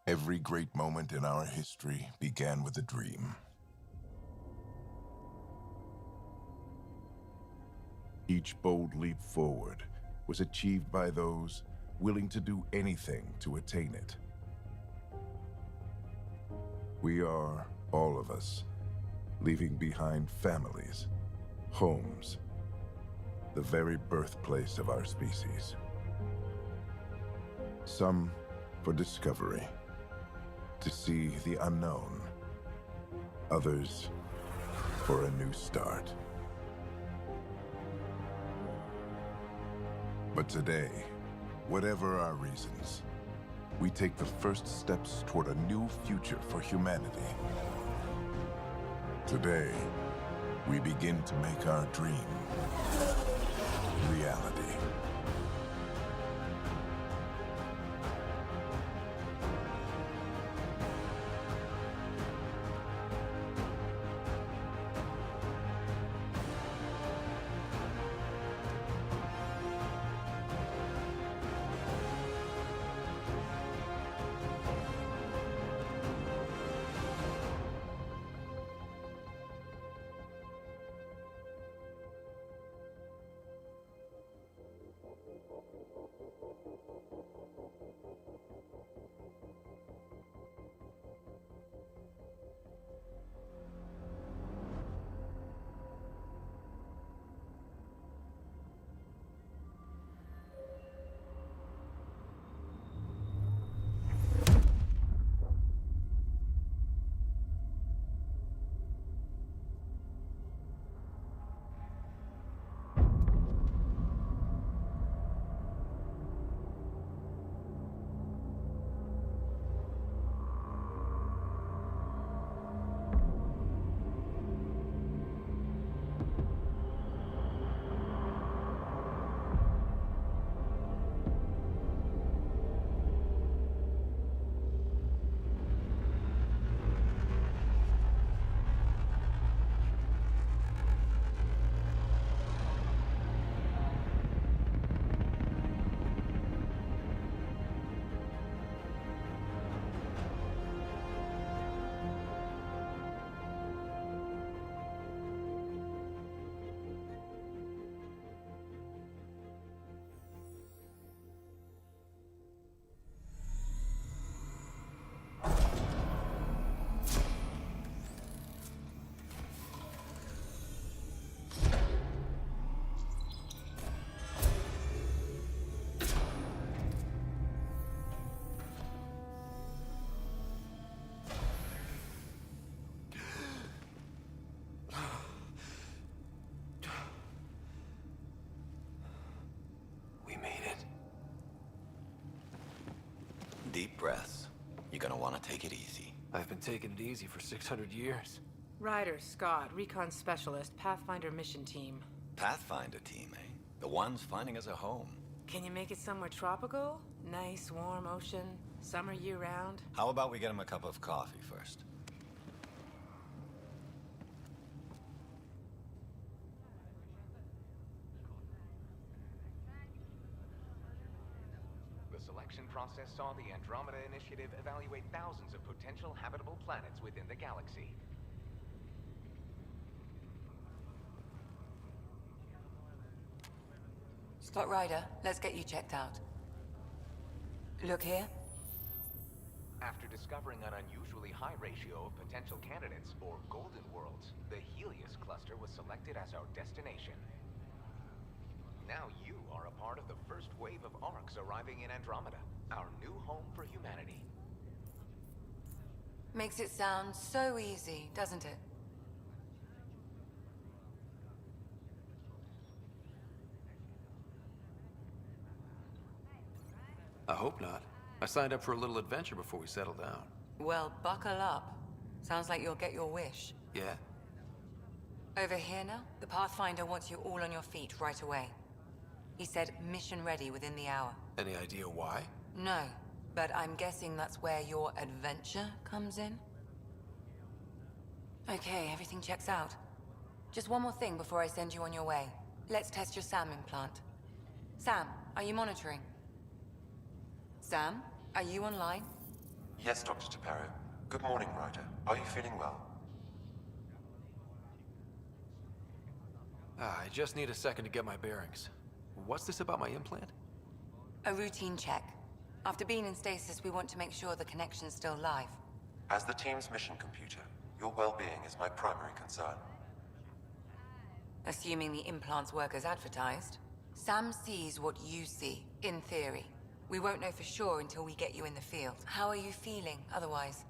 Every great moment in our history began with a dream. Each bold leap forward was achieved by those willing to do anything to attain it. We are, all of us, leaving behind families, homes, the very birthplace of our species. Some for discovery, to see the unknown. Others for a new start. But today, whatever our reasons, we take the first steps toward a new future for humanity. Today, we begin to make our dream reality. Deep breaths. You're gonna want to take it easy. I've been taking it easy for 600 years. Ryder, Scott, Recon Specialist, Pathfinder Mission Team. Pathfinder team, eh? The ones finding us a home. Can you make it somewhere tropical? Nice, warm ocean, summer year-round? How about we get him a cup of coffee first? The selection process saw the Andromeda Initiative evaluate thousands of potential habitable planets within the galaxy. Scott Ryder, let's get you checked out. Look here. After discovering an unusually high ratio of potential candidates, or golden worlds, the Helios cluster was selected as our destination. Now you are a part of the first wave of arcs arriving in Andromeda, our new home for humanity. Makes it sound so easy, doesn't it? I hope not. I signed up for a little adventure before we settle down. Well, buckle up. Sounds like you'll get your wish. Yeah? Over here now, the Pathfinder wants you all on your feet right away. He said mission ready within the hour. Any idea why? No, but I'm guessing that's where your adventure comes in? Okay, everything checks out. Just one more thing before I send you on your way. Let's test your SAM implant. Sam, are you monitoring? Sam, are you online? Yes, Dr. Tapero. Good morning, Ryder. Are you feeling well? I just need a second to get my bearings. What's this about my implant? A routine check. After being in stasis, we want to make sure the connection's still live. As the team's mission computer, your well-being is my primary concern. Assuming the implants work as advertised. Sam sees what you see, in theory. We won't know for sure until we get you in the field. How are you feeling, otherwise?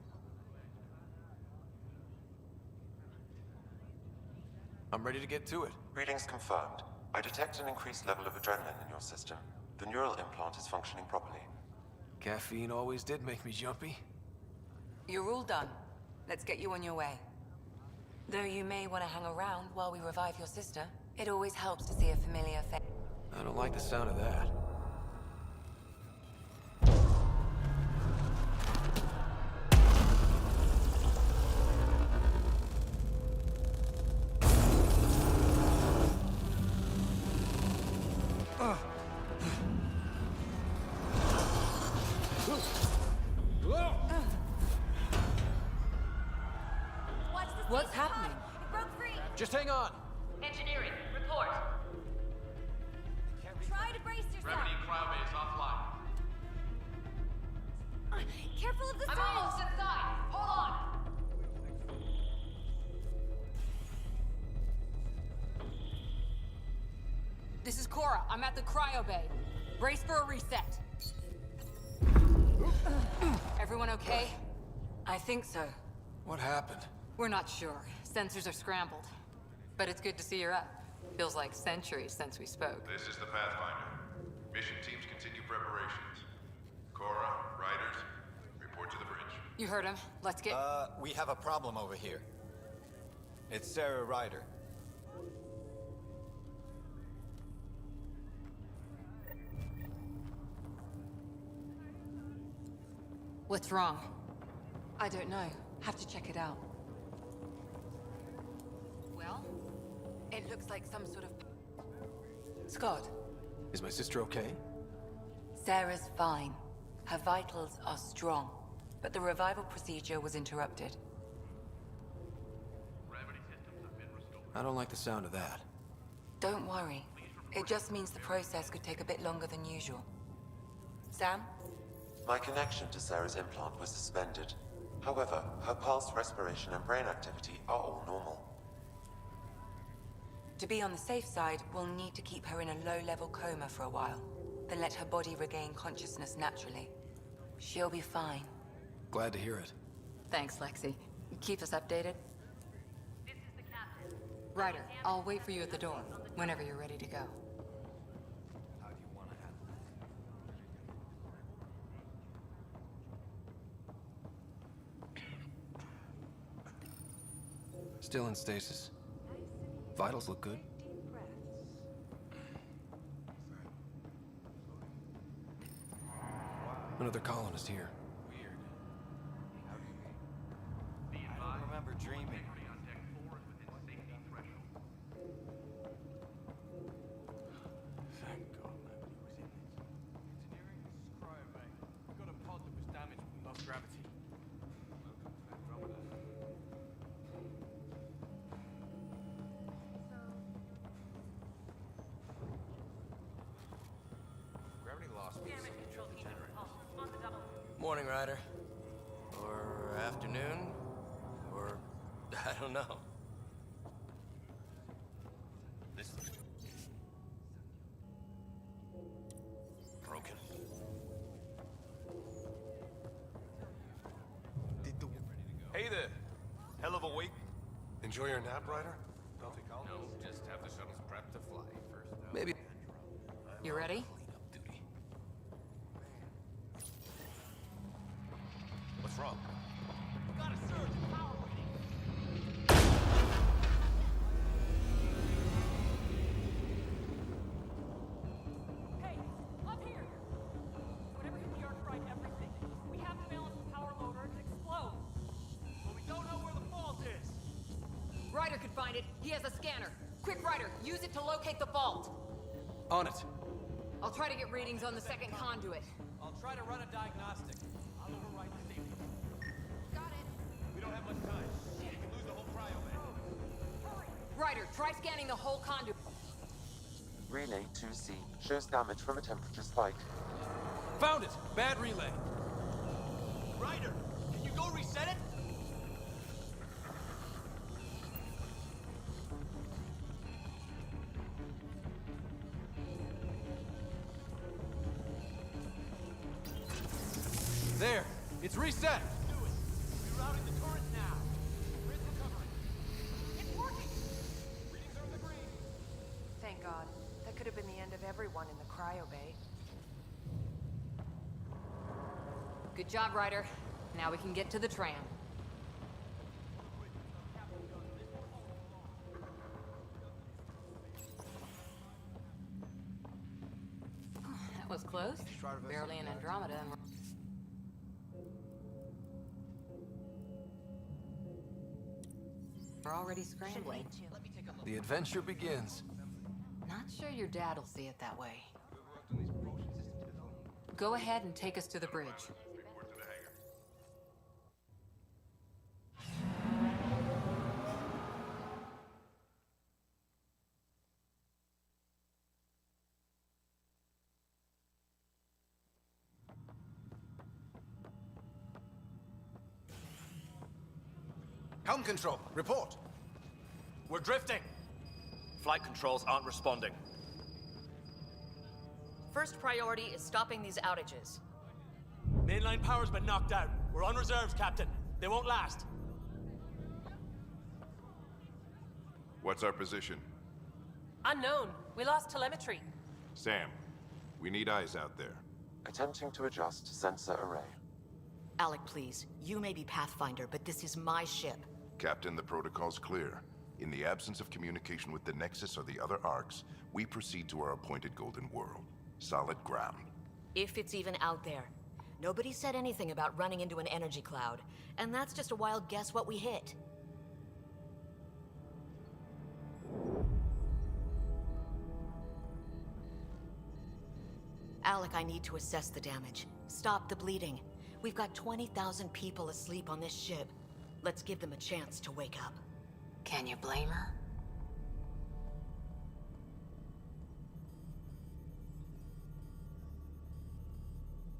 I'm ready to get to it. Readings confirmed. I detect an increased level of adrenaline in your system. The neural implant is functioning properly. Caffeine always did make me jumpy. You're all done. Let's get you on your way. Though you may want to hang around while we revive your sister, it always helps to see a familiar face. I don't like the sound of that. What's happening? It broke free. Just hang on. Engineering, report. Try to brace yourself. Gravity cryobay is offline. Careful of the I'm almost inside. Hold on. This is Cora. I'm at the cryo bay. Brace for a reset. Everyone okay? I think so. What happened? We're not sure. Sensors are scrambled. But it's good to see you're up. Feels like centuries since we spoke. This is the Pathfinder. Mission teams continue preparations. Cora, riders, report to the bridge. You heard him. Let's get... We have a problem over here. It's Sarah Ryder. What's wrong? I don't know. Have to check it out. Well, it looks like some sort of... Scott, Is my sister okay? Sarah's fine. Her vitals are strong, but the revival procedure was interrupted. I don't like the sound of that. Don't worry. It just means the process could take a bit longer than usual. Sam? My connection to Sarah's implant was suspended. However, her pulse, respiration, and brain activity are all normal. To be on the safe side, we'll need to keep her in a low-level coma for a while, then let her body regain consciousness naturally. She'll be fine. Glad to hear it. Thanks, Lexi. Keep us updated. This is the captain. Ryder, I'll wait for you at the door, whenever you're ready to go. How do you want to handle that? Still in stasis. Vitals look good. Another colonist here. Weird. I don't remember dreaming. Thank God nobody was in this. Engineering, this is cryobay. We got a pod that was damaged and lost gravity. Welcome to Andromeda. Gravity loss means Damage control team on the double. morning, Ryder. Or afternoon. Or I don't know. This broken. Hey there. Hell of a week. Enjoy your nap, Ryder? No, just have the shuttles prepped to fly first. Maybe. You ready? Duty. What's wrong? Got a surge in power reading. Hey, up here! Whatever hit the arc fried everything. We have to balance the power load or it could explode. But we don't know where the fault is. Ryder could find it. He has a scanner. Quick, Ryder, use it to locate the fault. On it. I'll try to get readings on the second conduit. I'll try to run a diagnostic. I'll override the safety. much time. We could lose the whole cryo bay. Ryder, try scanning the whole conduit. Relay 2C shows damage from a temperature spike. Found it! Bad relay. Ryder, can you go reset it? There! It's reset! Do it! Rerouting the turret now! Grid's recovering. It's working! Readings are in the green. Thank God. That could have been the end of everyone in the cryo bay. Good job, Ryder. Now we can get to the tram. That was close. Barely an Andromeda. We're already scrambling. The adventure begins. Not sure your dad'll see it that way. Go ahead and take us to the bridge. Report to the hangar. Helm control, report. We're drifting. Flight controls aren't responding. First priority is stopping these outages. Mainline power's been knocked out. We're on reserves, Captain. They won't last. What's our position? Unknown. We lost telemetry. Sam, we need eyes out there. Attempting to adjust sensor array. Alec, please. You may be Pathfinder, but this is my ship. Captain, the protocol's clear. In the absence of communication with the Nexus or the other arcs, we proceed to our appointed Golden World. Solid ground. If it's even out there. Nobody said anything about running into an energy cloud, and that's just a wild guess what we hit. Alec, I need to assess the damage. Stop the bleeding. We've got 20,000 people asleep on this ship. Let's give them a chance to wake up. Can you blame her?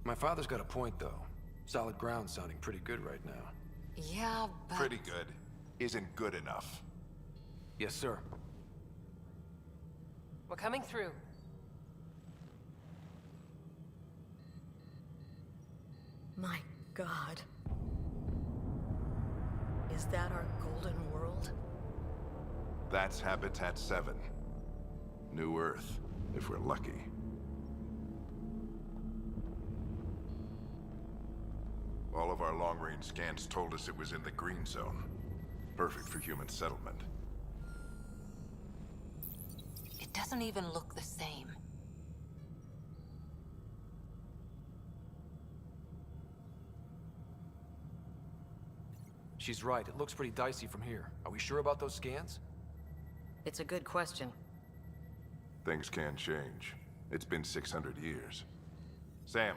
My father's got a point, though. Solid ground sounding pretty good right now. Yeah, but... Pretty good. Isn't good enough. Yes, sir. We're coming through. My God. Is that our golden world? That's Habitat 7. New Earth, if we're lucky. All of our long-range scans told us it was in the green zone. Perfect for human settlement. It doesn't even look the same. She's right. It looks pretty dicey from here. Are we sure about those scans? It's a good question. Things can change. It's been 600 years. Sam.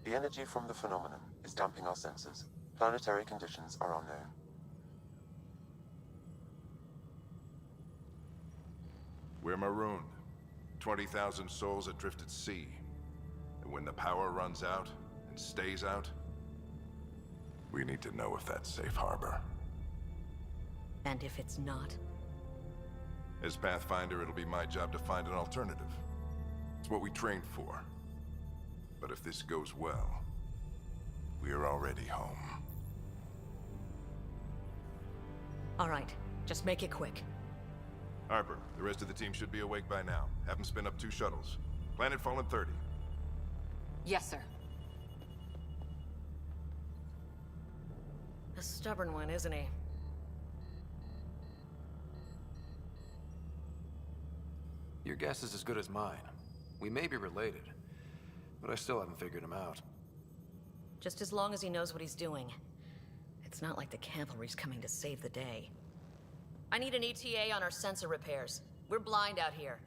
The energy from the phenomenon is damping our senses. Planetary conditions are unknown. We're marooned. 20,000 souls adrift at sea. And when the power runs out, and stays out, we need to know if that's safe harbor. And if it's not? As Pathfinder, it'll be my job to find an alternative. It's what we trained for. But if this goes well, we're already home. All right, just make it quick. Harper, the rest of the team should be awake by now. Have them spin up 2 shuttles. Planetfall in 30. Yes, sir. A stubborn one, isn't he? Your guess is as good as mine. We may be related, but I still haven't figured him out. Just as long as he knows what he's doing. It's not like the cavalry's coming to save the day. I need an ETA on our sensor repairs. We're blind out here.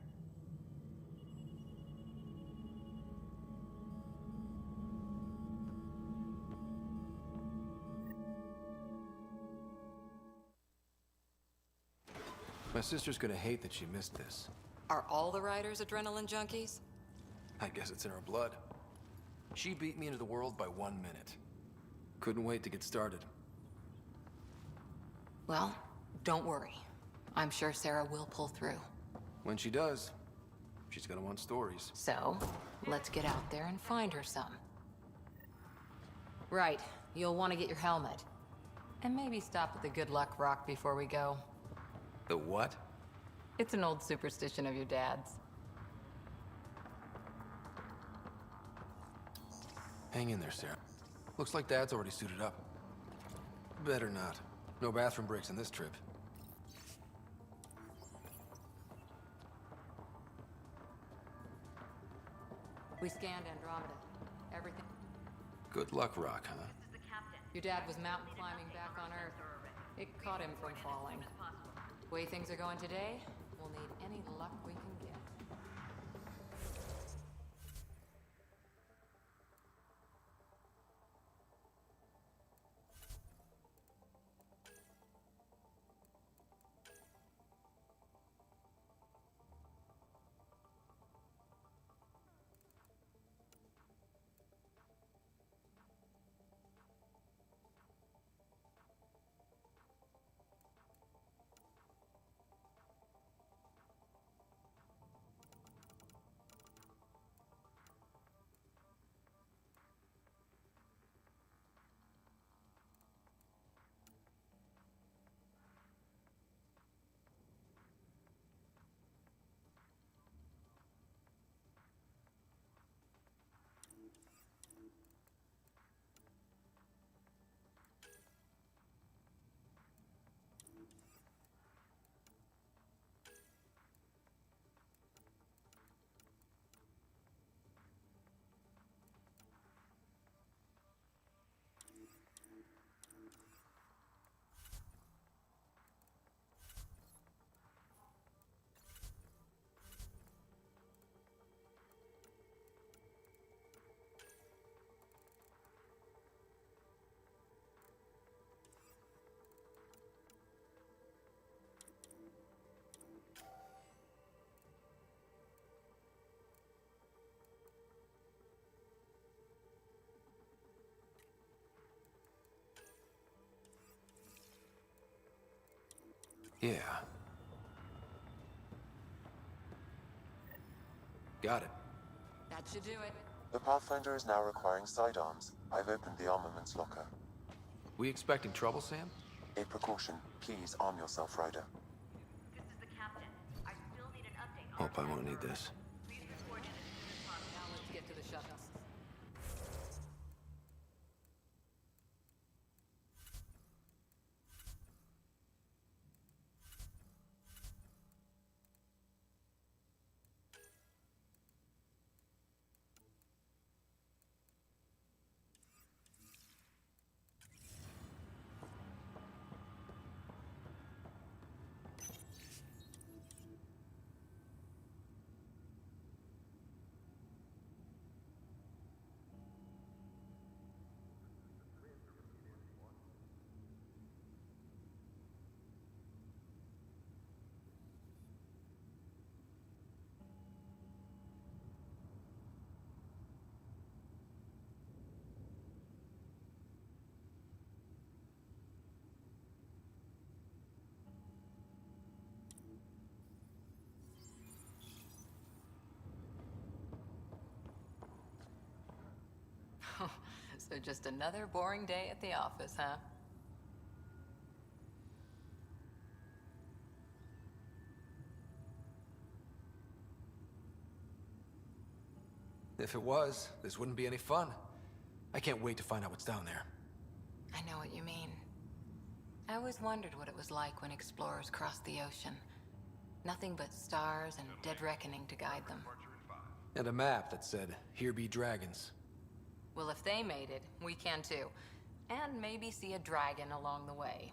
My sister's gonna hate that she missed this. Are all the riders adrenaline junkies? I guess it's in her blood. She beat me into the world by 1 minute. Couldn't wait to get started. Well, don't worry. I'm sure Sarah will pull through. When she does, she's gonna want stories. So, let's get out there and find her some. Right, you'll want to get your helmet. And maybe stop at the Good Luck Rock before we go. The what? It's an old superstition of your dad's. Hang in there, Sarah. Looks like Dad's already suited up. Better not. No bathroom breaks on this trip. We scanned Andromeda. Everything. Good luck, Rock, huh? Your dad was mountain climbing back on Earth. It caught him from falling. The way things are going today, we'll need any luck we can get. Yeah. Got it. That should do it. The Pathfinder is now requiring sidearms. I've opened the armaments locker. We expecting trouble, Sam? A precaution. Please arm yourself, Ryder. This is the captain. I still need an update Hope I won't need this. Please report in as soon as possible. Now let's get to the shuttles. So just another boring day at the office, huh? If it was, this wouldn't be any fun. I can't wait to find out what's down there. I know what you mean. I always wondered what it was like when explorers crossed the ocean. Nothing but stars and dead reckoning to guide them. And a map that said, "Here be dragons." Well, if they made it, we can too. And maybe see a dragon along the way.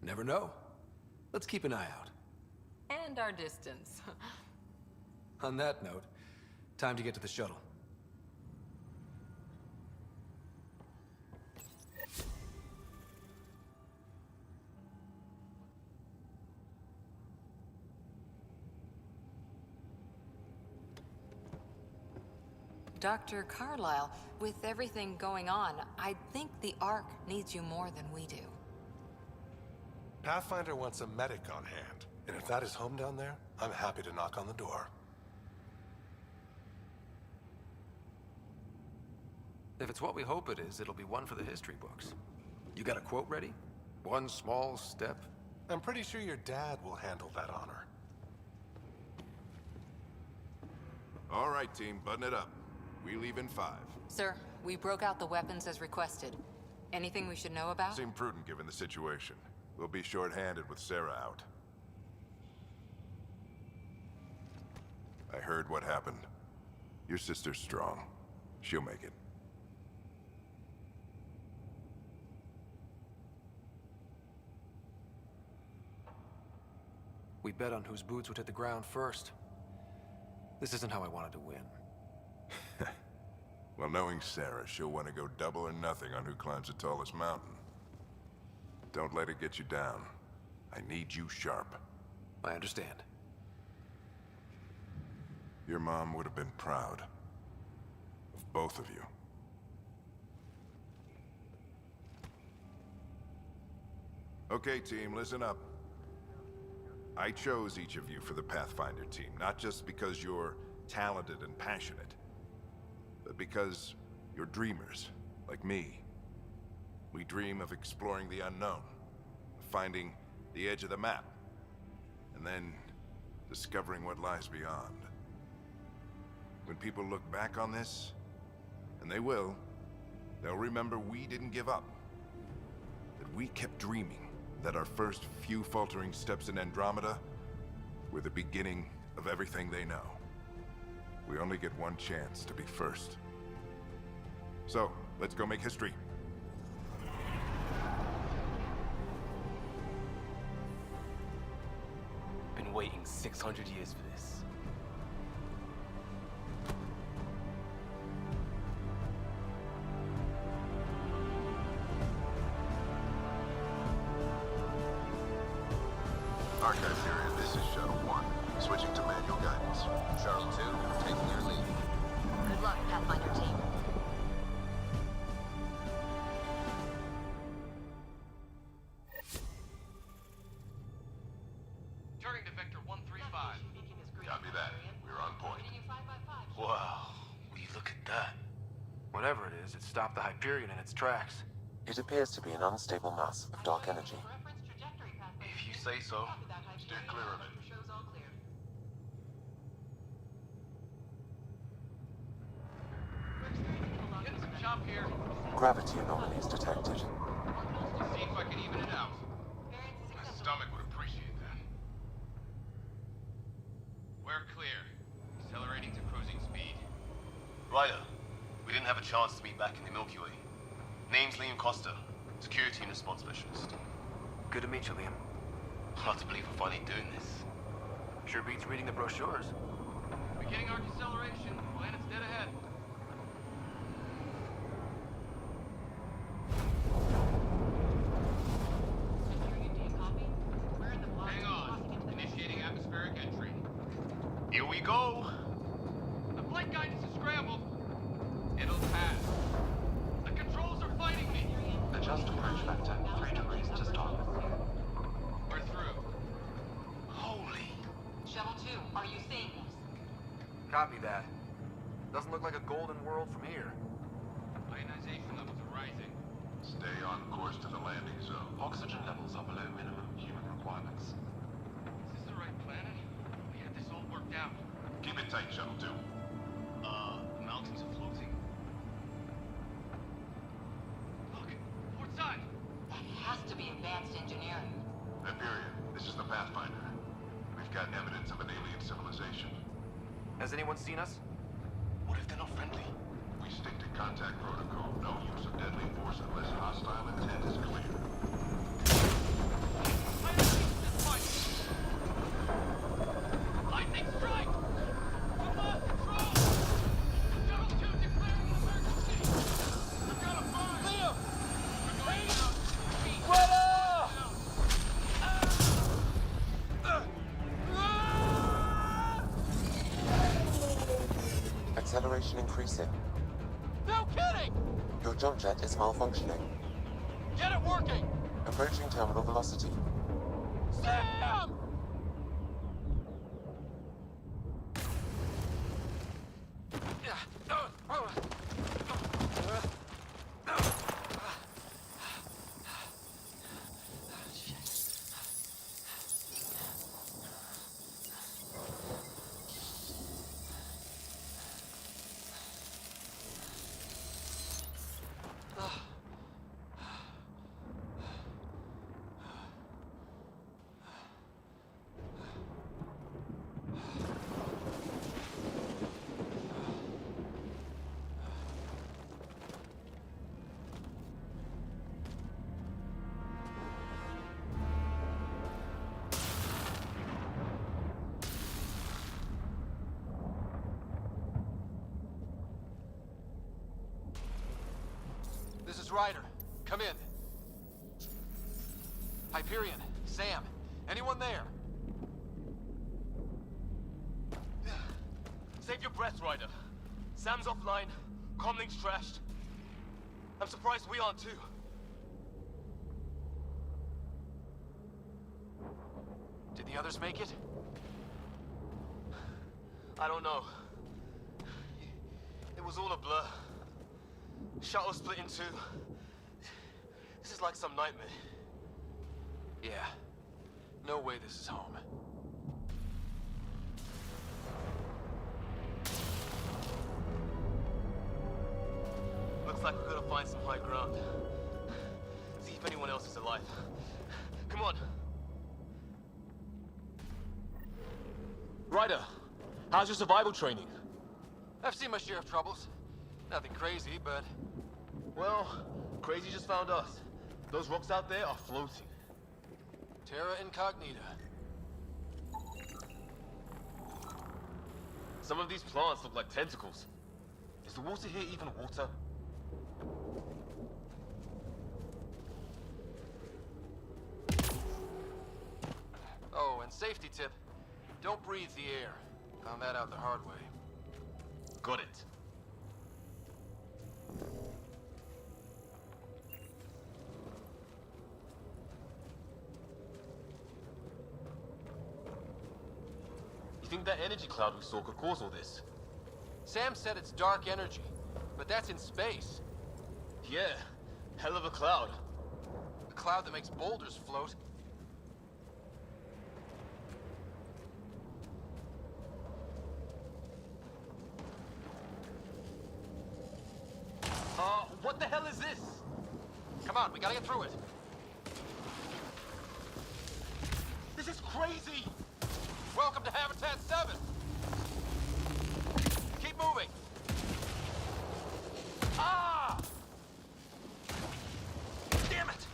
Never know. Let's keep an eye out. And our distance. On that note, time to get to the shuttle. Dr. Carlyle, with everything going on, I think the Ark needs you more than we do. Pathfinder wants a medic on hand, and if that is home down there, I'm happy to knock on the door. If it's what we hope it is, it'll be one for the history books. You got a quote ready? One small step? I'm pretty sure your dad will handle that honor. All right, team, button it up. We leave in 5. Sir, we broke out the weapons as requested. Anything we should know about? Seemed prudent given the situation. We'll be short-handed with Sarah out. I heard what happened. Your sister's strong. She'll make it. We bet on whose boots would hit the ground first. This isn't how I wanted to win. Well, knowing Sarah, she'll want to go double or nothing on who climbs the tallest mountain. Don't let it get you down. I need you sharp. I understand. Your mom would have been proud of both of you. Okay, team, listen up. I chose each of you for the Pathfinder team, not just because you're talented and passionate, but because you're dreamers, like me. We dream of exploring the unknown, of finding the edge of the map, and then discovering what lies beyond. When people look back on this, and they will, they'll remember we didn't give up. That we kept dreaming, that our first few faltering steps in Andromeda were the beginning of everything they know. We only get one chance to be first. So, let's go make history. Been waiting 600 years for this. Archive period, this is Shuttle 1. Switching to manual guidance. Shuttle 2, taking your lead. Good luck, Pathfinder team. Turning to Vector 135. Copy that. We're on point. Wow, will you look at that? Whatever it is, it stopped the Hyperion in its tracks. It appears to be an unstable mass of dark energy. If you say so. Steer clear of it. Getting some chop here. Gravity anomalies detected. See if I can even it out. My stomach would appreciate that. We're clear. Accelerating to cruising speed. Ryder, we didn't have a chance to meet back in the Milky Way. Name's Liam Costa, Security and Response Specialist. Good to meet you, Liam. Hard to believe we're finally doing this. Sure beats reading the brochures. Beginning arc acceleration. Planet's dead ahead. Hang on. Initiating atmospheric entry. Here we go! The flight guidance is scrambled. It'll pass. The controls are fighting me. Adjust approach vector 3 degrees to stop. We're through. Holy... Shuttle 2, are you seeing this? Copy that. Doesn't look like a golden world from here. Ionization levels are rising. Stay on course to the landing zone. Oxygen levels are below minimum human requirements. Is this the right planet? We had this all worked out. Keep it tight, Shuttle 2. The mountains are floating. Look, port side. That has to be advanced engineering. Hyperion, this is the Pathfinder. We've got evidence of an alien civilization. Has anyone seen us? What if they're not friendly? We stick to contact protocol. No use of deadly force unless hostile intent is clear. Lightning strike! Come on, control! Shuttle 2 declaring an emergency! I've got a fire! Liam! We're going out! acceleration increasing. No kidding! Your jump jet is malfunctioning. Get it working! Approaching terminal velocity. Sam! This is Ryder. Come in. Hyperion, Sam, anyone there? Save your breath, Ryder. Sam's offline. Comlink's trashed. I'm surprised we aren't too. Did the others make it? I don't know. It was all a blur. Shuttle split in two. This is like some nightmare. Yeah. No way this is home. Looks like we're gonna find some high ground. See if anyone else is alive. Come on. Ryder, how's your survival training? I've seen my share of troubles. Nothing crazy, but... Well, crazy just found us. Those rocks out there are floating. Terra Incognita. Some of these plants look like tentacles. Is the water here even water? Oh, and safety tip. Don't breathe the air. Found that out the hard way. Got it. You think that energy cloud we saw could cause all this? Sam said it's dark energy, but that's in space. Yeah, hell of a cloud. A cloud that makes boulders float. What the hell is this? Come on, we gotta get through it. This is crazy! Welcome to Habitat 7! Keep moving! Ah! Damn it!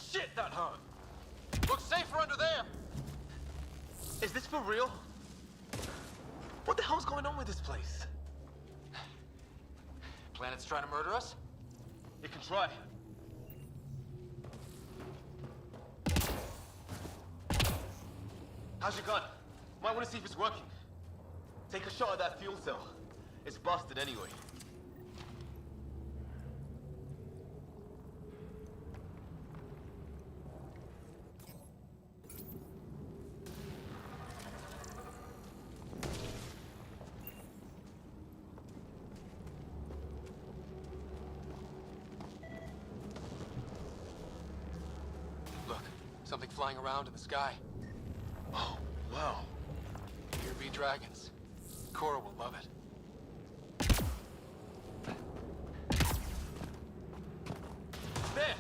Shit, that hurt! Looks safer under there! Is this for real? What the hell's going on with this place? Planet's trying to murder us? It can try. How's your gun? Might want to see if it's working. Take a shot at that fuel cell. It's busted anyway. Look, something flying around in the sky. Oh, wow. Here be dragons. Cora will love it. There!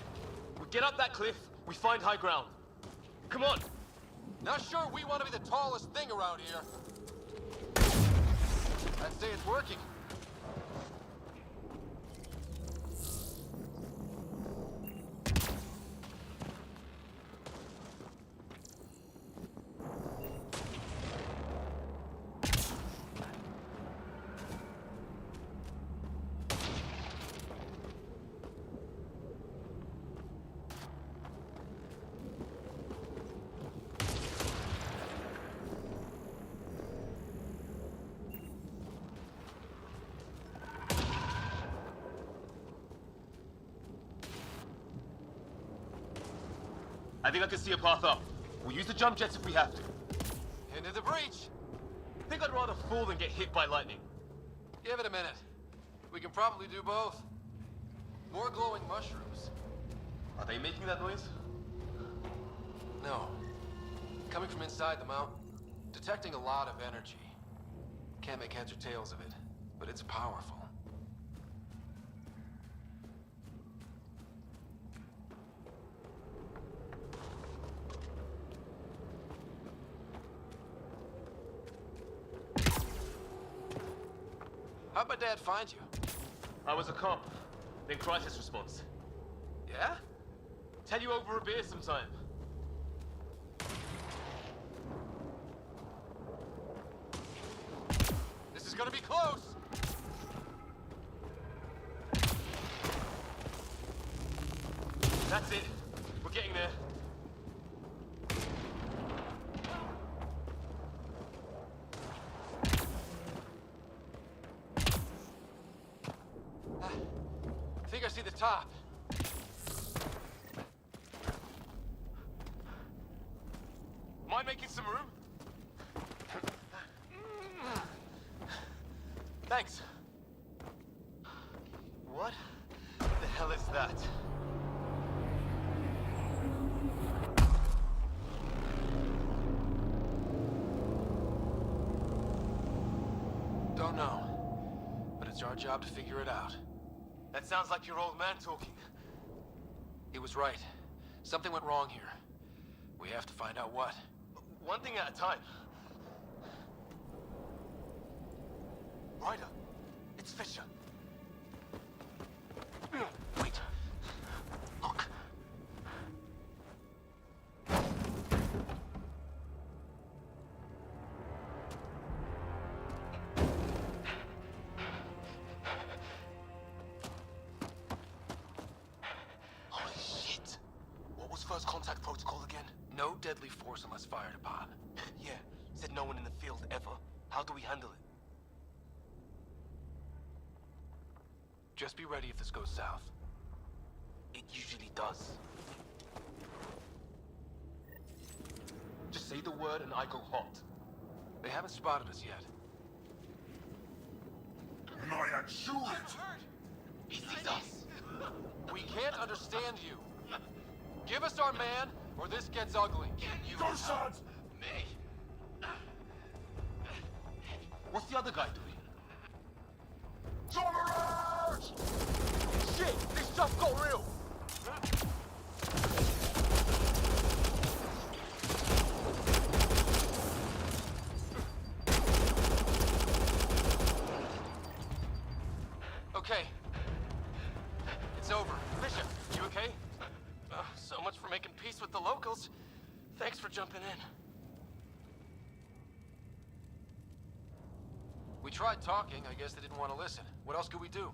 We get up that cliff, we find high ground. Come on! Not sure we want to be the tallest thing around here. I'd say it's working. I think I can see a path up. We'll use the jump jets if we have to. Into the breach! Think I'd rather fall than get hit by lightning. Give it a minute. We can probably do both. More glowing mushrooms. Are they making that noise? No. Coming from inside the mountain. Detecting a lot of energy. Can't make heads or tails of it, but it's powerful. How'd my dad find you? I was a cop, then crisis response. Yeah? Tell you over a beer sometime. This is gonna be close! That's it. We're getting there. I think I see the top. Mind making some room? Thanks. What the hell is that? Don't know. But it's our job to figure it out. That sounds like your old man talking. He was right. Something went wrong here. We have to find out what. One thing at a time. Ryder, it's Fisher. Wait. Look. Holy shit. What was first contact protocol again? No deadly force unless fired upon. Yeah, said no one in the field ever. How do we handle it? Just be ready if this goes south. It usually does. Just say the word and I go hot. They haven't spotted us yet. He sees us. We can't understand you. Give us our man, or this gets ugly. Go, sons! Me. What's the other guy doing? Shit! This stuff got real! Okay. It's over. Fisher, you okay? So much for making peace with the locals. Thanks for jumping in. We tried talking. I guess they didn't want to listen. What else could we do?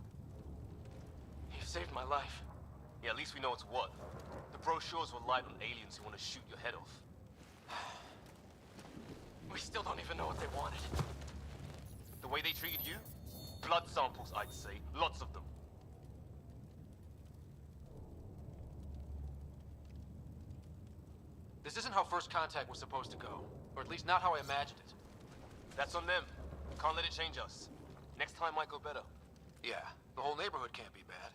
You saved my life. Yeah, at least we know it's what. The brochures were light on aliens who want to shoot your head off. We still don't even know what they wanted. The way they treated you? Blood samples, I'd say. Lots of them. This isn't how first contact was supposed to go. Or at least not how I imagined it. That's on them. Can't let it change us. Next time might go better. Yeah, the whole neighborhood can't be bad.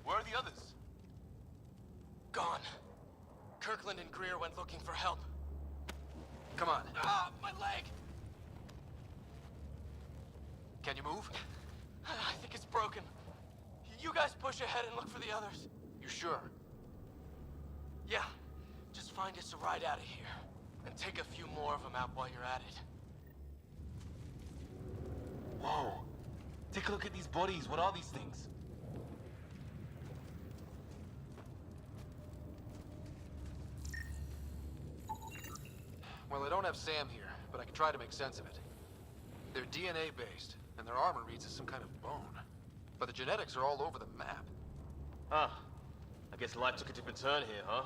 Where are the others? Gone. Kirkland and Greer went looking for help. Come on. Ah, my leg! Can you move? I think it's broken. You guys push ahead and look for the others. You sure? Yeah. Just find us a ride out of here. And take a few more of them out while you're at it. Whoa. Take a look at these bodies. What are these things? Well, I don't have Sam here, but I can try to make sense of it. They're DNA-based, and their armor reads as some kind of bone. But the genetics are all over the map. Ah. I guess life took a different turn here, huh?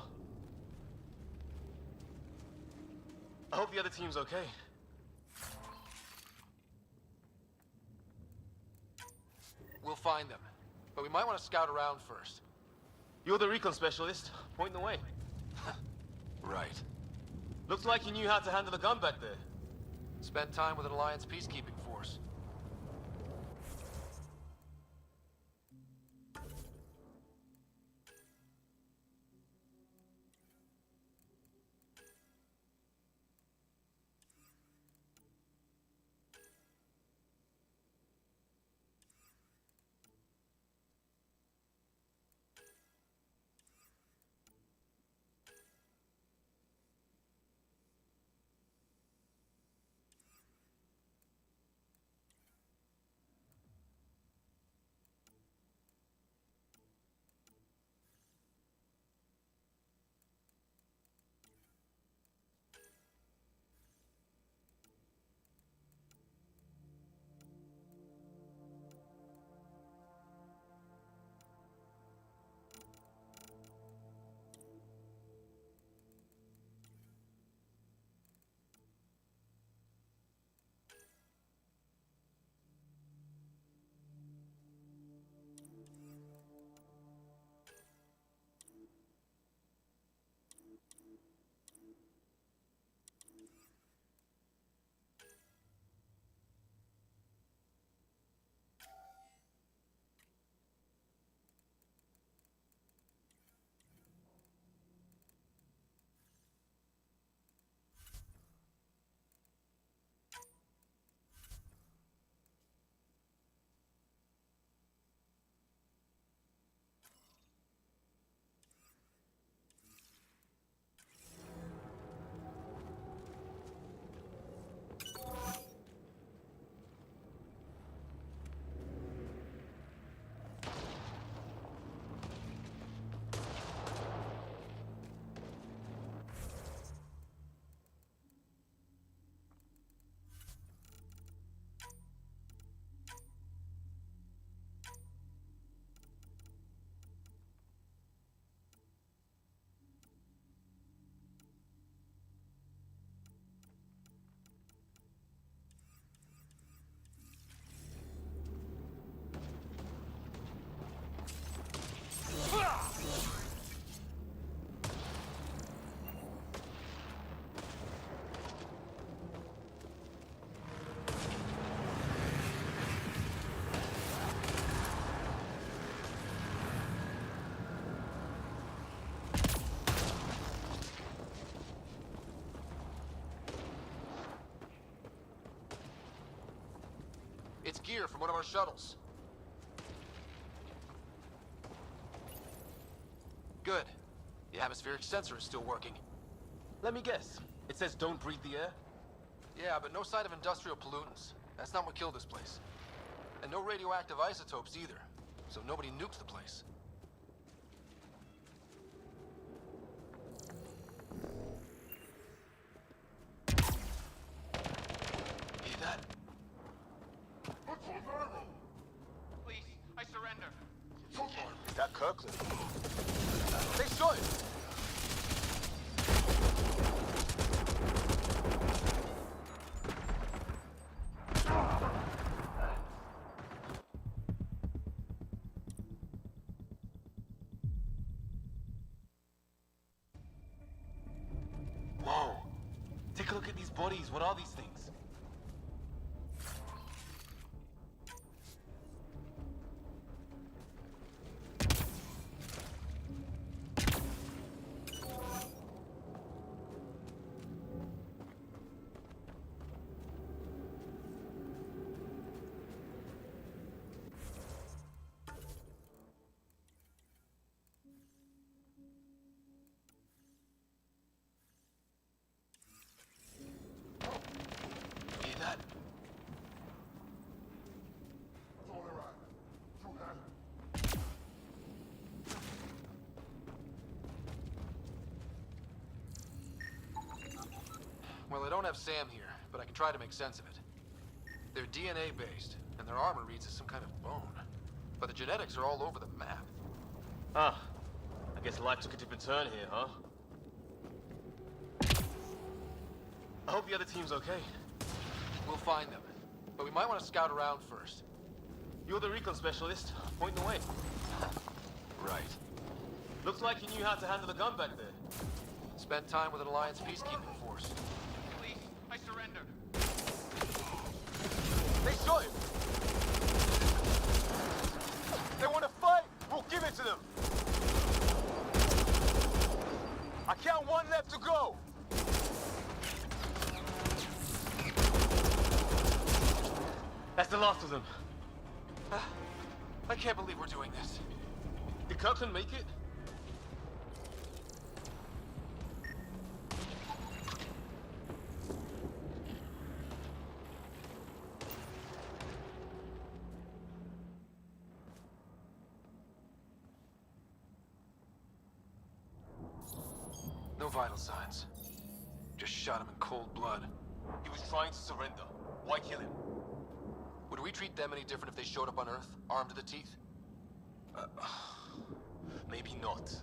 I hope the other team's okay. We'll find them. But we might want to scout around first. You're the recon specialist. Point the way. Right. Looks like you knew how to handle the gun back there. Spent time with an Alliance peacekeeping force. It's gear from one of our shuttles. Good. The atmospheric sensor is still working. Let me guess. It says don't breathe the air? Yeah, but no sign of industrial pollutants. That's not what killed this place. And no radioactive isotopes either. So nobody nukes the place. Hear that? Please, I surrender. Is that Kirkland? They should! Whoa. Take a look at these bodies. What are these things? Hear that? Well, I don't have Sam here, but I can try to make sense of it. They're DNA based, and their armor reads as some kind of bone. But the genetics are all over the map. Ah, I guess life took a different turn here, huh? I hope the other team's okay. We'll find them, but we might want to scout around first. You're the recon specialist. Point the way. Right. Looks like you knew how to handle the gun back there. Spent time with an Alliance peacekeeping force. Please, I surrender. They shot him! They want to fight! We'll give it to them! I count one left to go! That's the last of them. I can't believe we're doing this. Did Kirkland make it? No vital signs. Just shot him in cold blood. He was trying to surrender. Why kill him? Would we treat them any different if they showed up on Earth, armed to the teeth? Maybe not.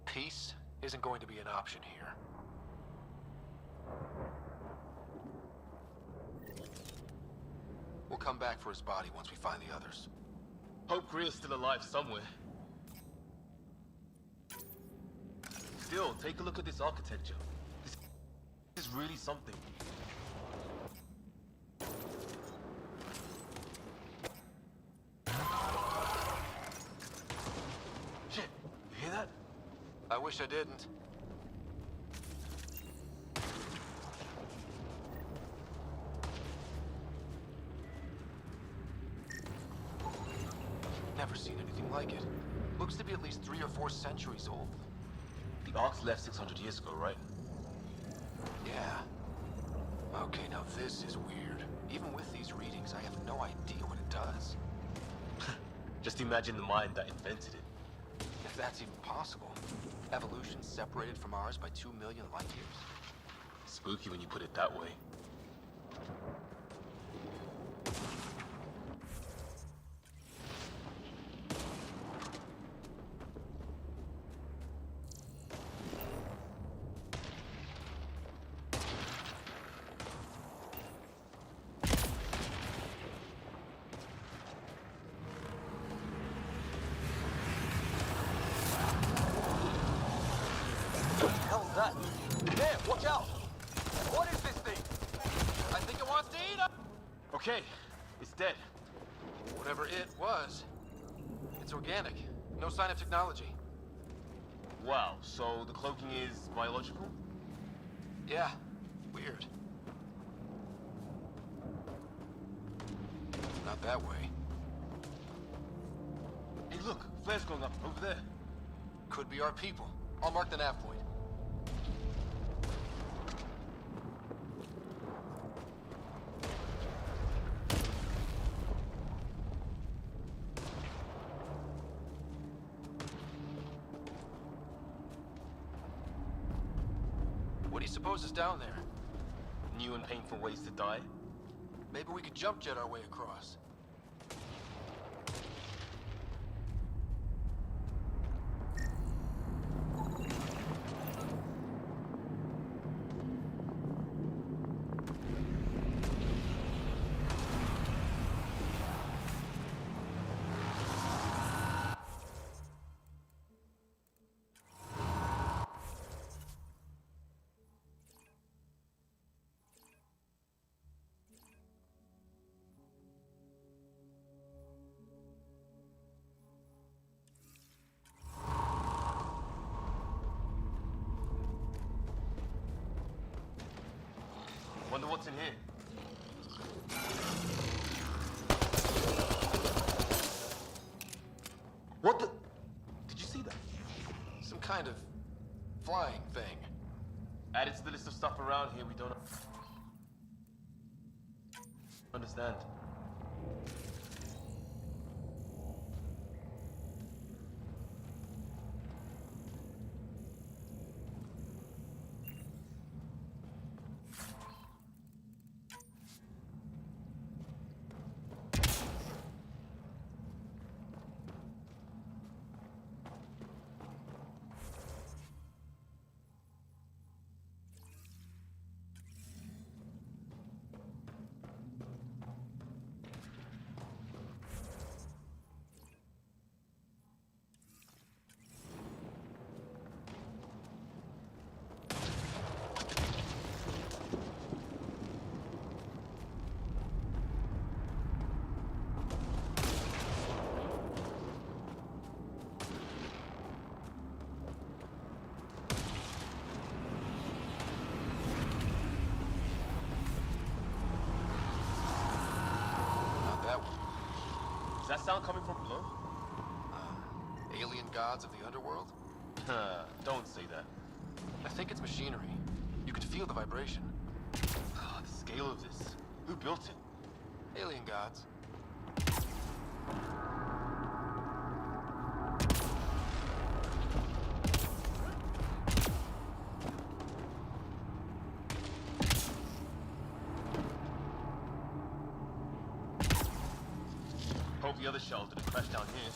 Peace isn't going to be an option here. We'll come back for his body once we find the others. Hope Greer's still alive somewhere. Still, take a look at this architecture. This is really something. Shit, you hear that? I wish I didn't. Never seen anything like it. Looks to be at least 3 or 4 centuries old. The Ark's left 600 years ago, right? Yeah. Okay, now this is weird. Even with these readings, I have no idea what it does. Just imagine the mind that invented it. If that's even possible. Evolution separated from ours by 2 million light years. Spooky when you put it that way. Watch out! What is this thing? I think it wants to eat us! Okay, it's dead. Whatever it was, it's organic. No sign of technology. Wow, so the cloaking is biological? Yeah, weird. Not that way. Hey look, flare's going up, over there. Could be our people. I'll mark the nav point. What do you suppose is down there? New and painful ways to die? Maybe we could jump jet our way across. Wonder what's in here. What the? Did you see that? Some kind of flying thing. Added to the list of stuff around here we don't understand. that sound coming from below? Alien gods of the underworld? Don't say that. I think it's machinery. You can feel the vibration. The scale of this. Who built it? Alien gods. Hope the other shells didn't crash down here.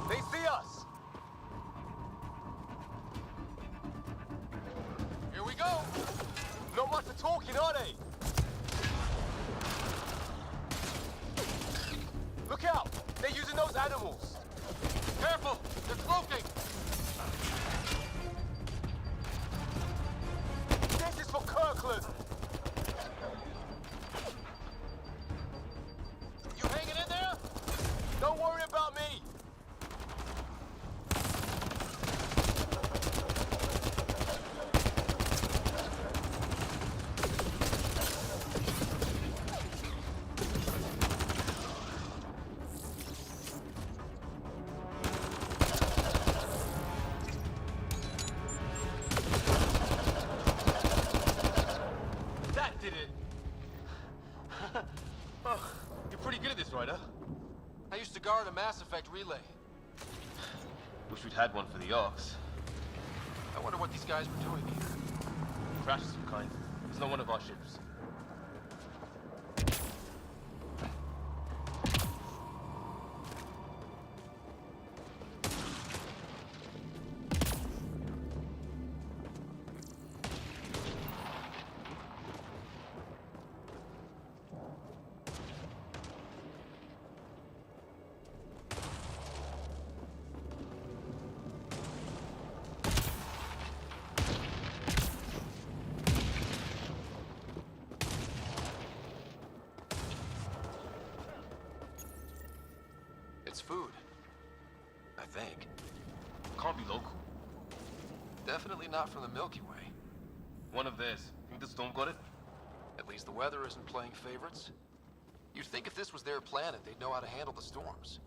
They see us! Here we go! Not much for talking, are they? Look out! They're using those animals! Careful! They're cloaking! This is for Kirkland! You hanging in there? Don't worry about me! That did it! Oh, you're pretty good at this, Ryder. I used to guard a Mass Effect relay. Wish we'd had one for the Arks. I wonder what these guys were doing here. Crash of some kind. It's not one of our ships. It's food. I think. Can't be local. Definitely not from the Milky Way. One of theirs. Think the storm got it? At least the weather isn't playing favorites. You'd think if this was their planet, they'd know how to handle the storms.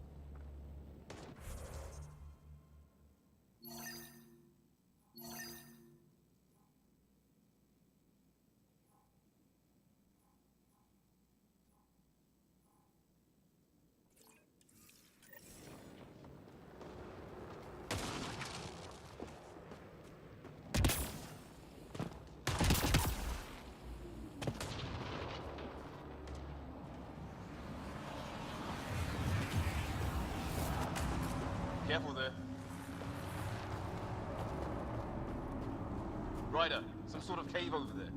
Careful there. Ryder, some sort of cave over there.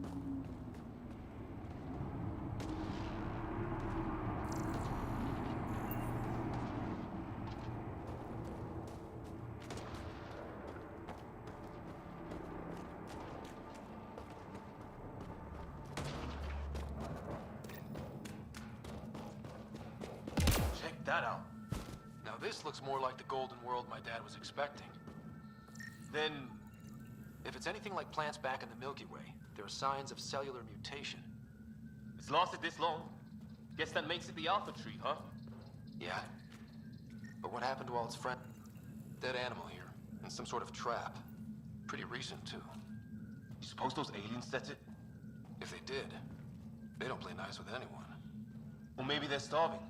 Check that out. Now this looks more like the golden world my dad was expecting. Then, if it's anything like plants back in the Milky Way, there are signs of cellular mutation. it's lasted this long. Guess that makes it the Alpha tree, huh? Yeah. But what happened to all its friends? Dead animal here, and some sort of trap. Pretty recent, too. You suppose those aliens set it? If they did, they don't play nice with anyone. Or maybe they're starving.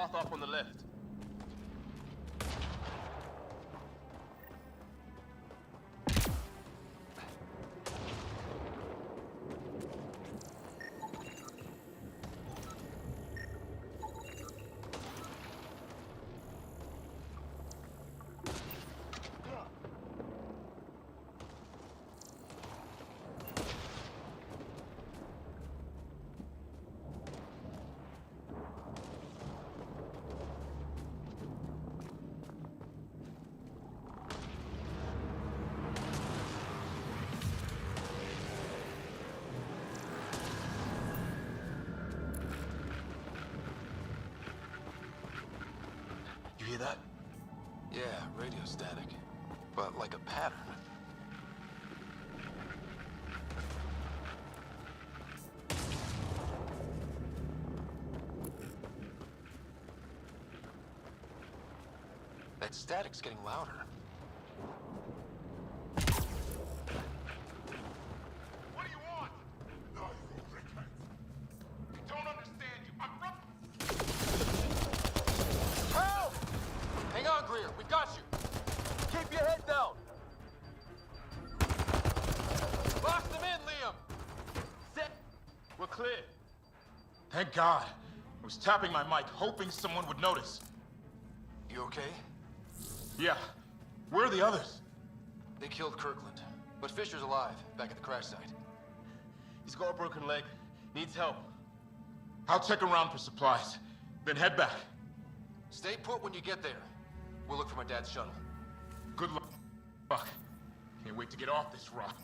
path off on the left. You hear that? Yeah, radio static. But like a pattern. That static's getting louder. What do you want? No, you rickheads. Don't understand you. I'm from... Help! Hang on, Greer. We got you. Keep your head down! Box them in, Liam! Set! We're clear. Thank God. I was tapping my mic, hoping someone would notice. You okay? Yeah. Where are the others? They killed Kirkland. But Fisher's alive, back at the crash site. He's got a broken leg. Needs help. I'll check around for supplies, then head back. Stay put when you get there. We'll look for my dad's shuttle. Good luck. Can't wait to get off this rock.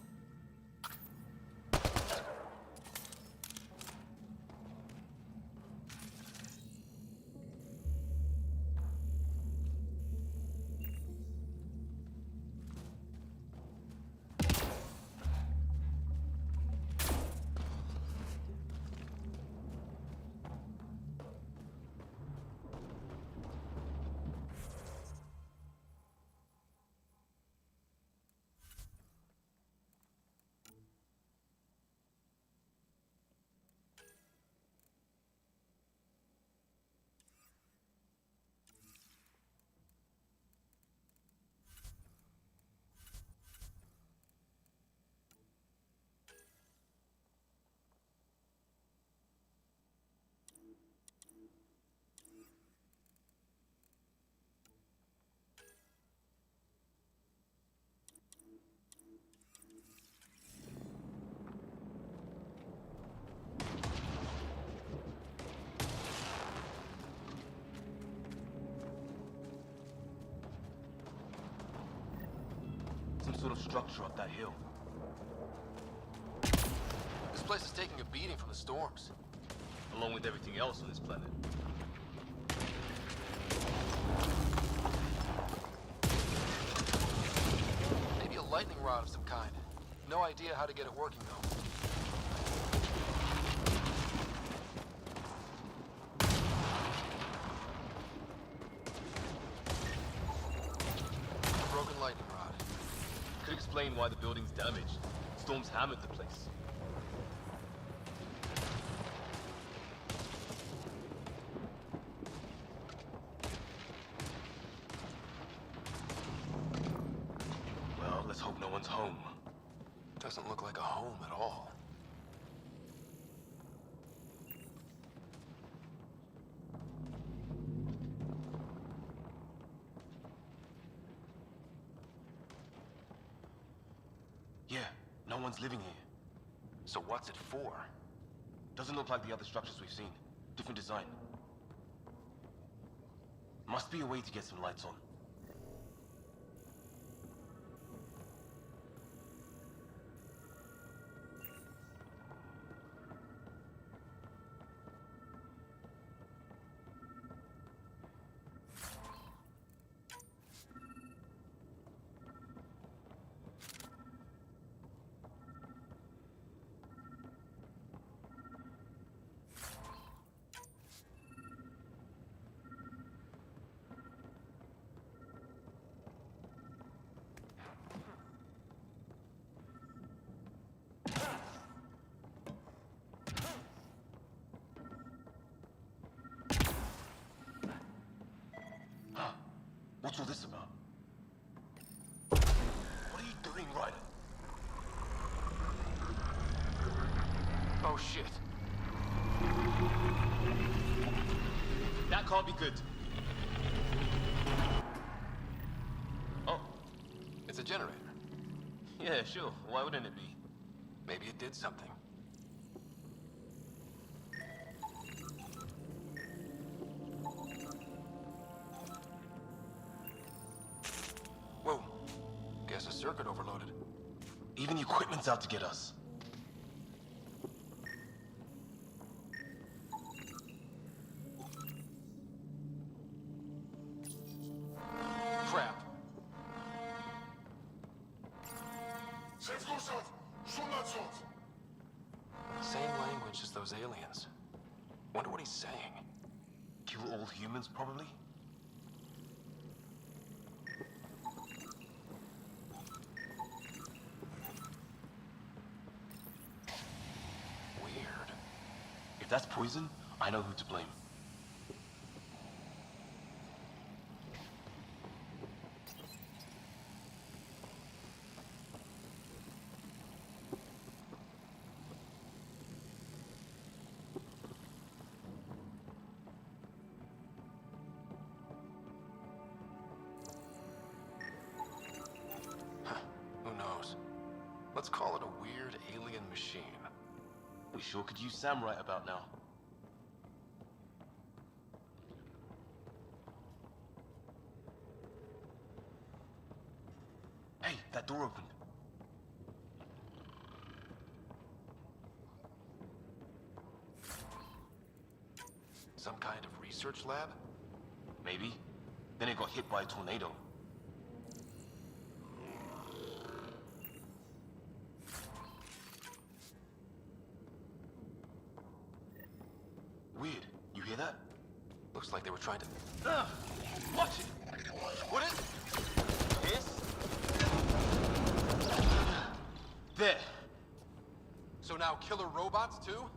Some sort of structure up that hill. This place is taking a beating from the storms. Along with everything else on this planet. Maybe a lightning rod of some kind. No idea how to get it working, though. Broken lightning rod. Could explain why the building's damaged. Storms hammered the place. Well, let's hope no one's home. Doesn't look like a home at all. Yeah, no one's living here. So what's it for? Doesn't look like the other structures we've seen. Different design. Must be a way to get some lights on. What's all this about? What are you doing, Ryder? Oh shit. That can't be good. Oh. It's a generator. Yeah, sure. Why wouldn't it be? Maybe it did something. Whoa. Guess a circuit overloaded. Even the equipment's out to get us. Crap. Same language as those aliens. Wonder what he's saying. Kill all humans, probably? Weird. If that's poison, I know who to blame. Who knows? Let's call it a weird alien machine. We sure could use Sam right about now. Hey, that door opened. Some kind of research lab? Maybe. Then it got hit by a tornado. Weird. You hear that? Looks like they were trying to... Watch it! What is it? This? There. So now killer robots too?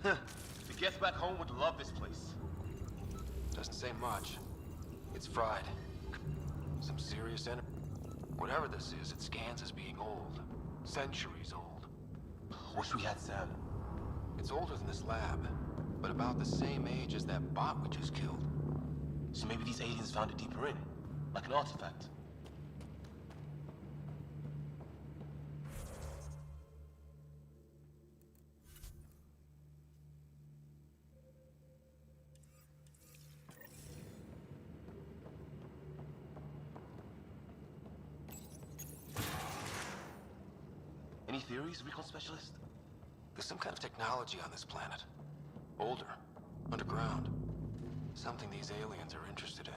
Huh. The guests back home would love this place. Doesn't say much. It's fried. Some serious energy. Whatever this is, it scans as being old. Centuries old. Wish we had Sam. It's older than this lab, but about the same age as that bot we just killed. So maybe these aliens found it deeper in, like an artifact. Any theories, recon specialist? There's some kind of technology on this planet. Older. Underground. Something these aliens are interested in.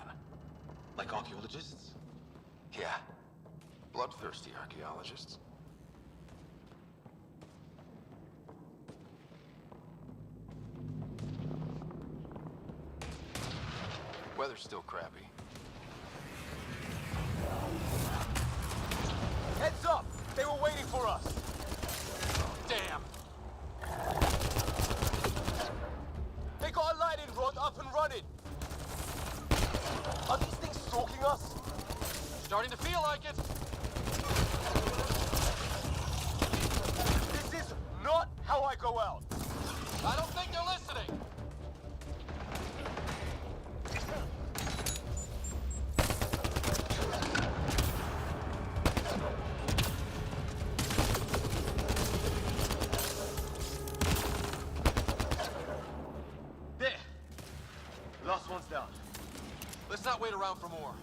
Like archaeologists? Yeah. Bloodthirsty archaeologists. Weather's still crappy. Heads up! They were waiting for us! Damn! They got a lightning rod up and running! Are these things stalking us? Starting to feel like it! This is not how I go out! I don't think they're listening! There! Last one's down. Let's not wait around for more.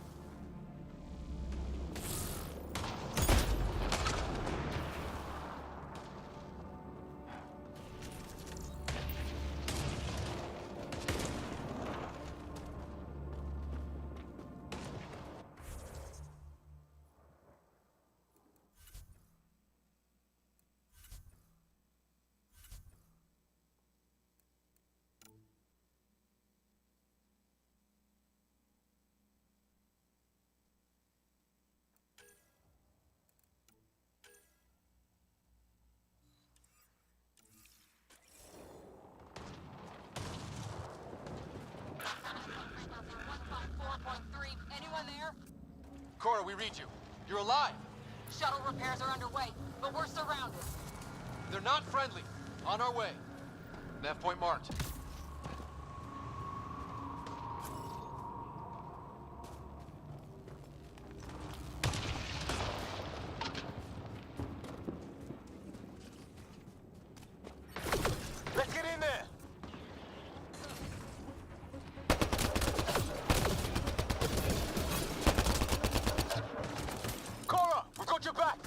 Cora, we read you. You're alive. Shuttle repairs are underway, but we're surrounded. They're not friendly. On our way. Nav point marked. Let's get in there! Cora, we've got your back!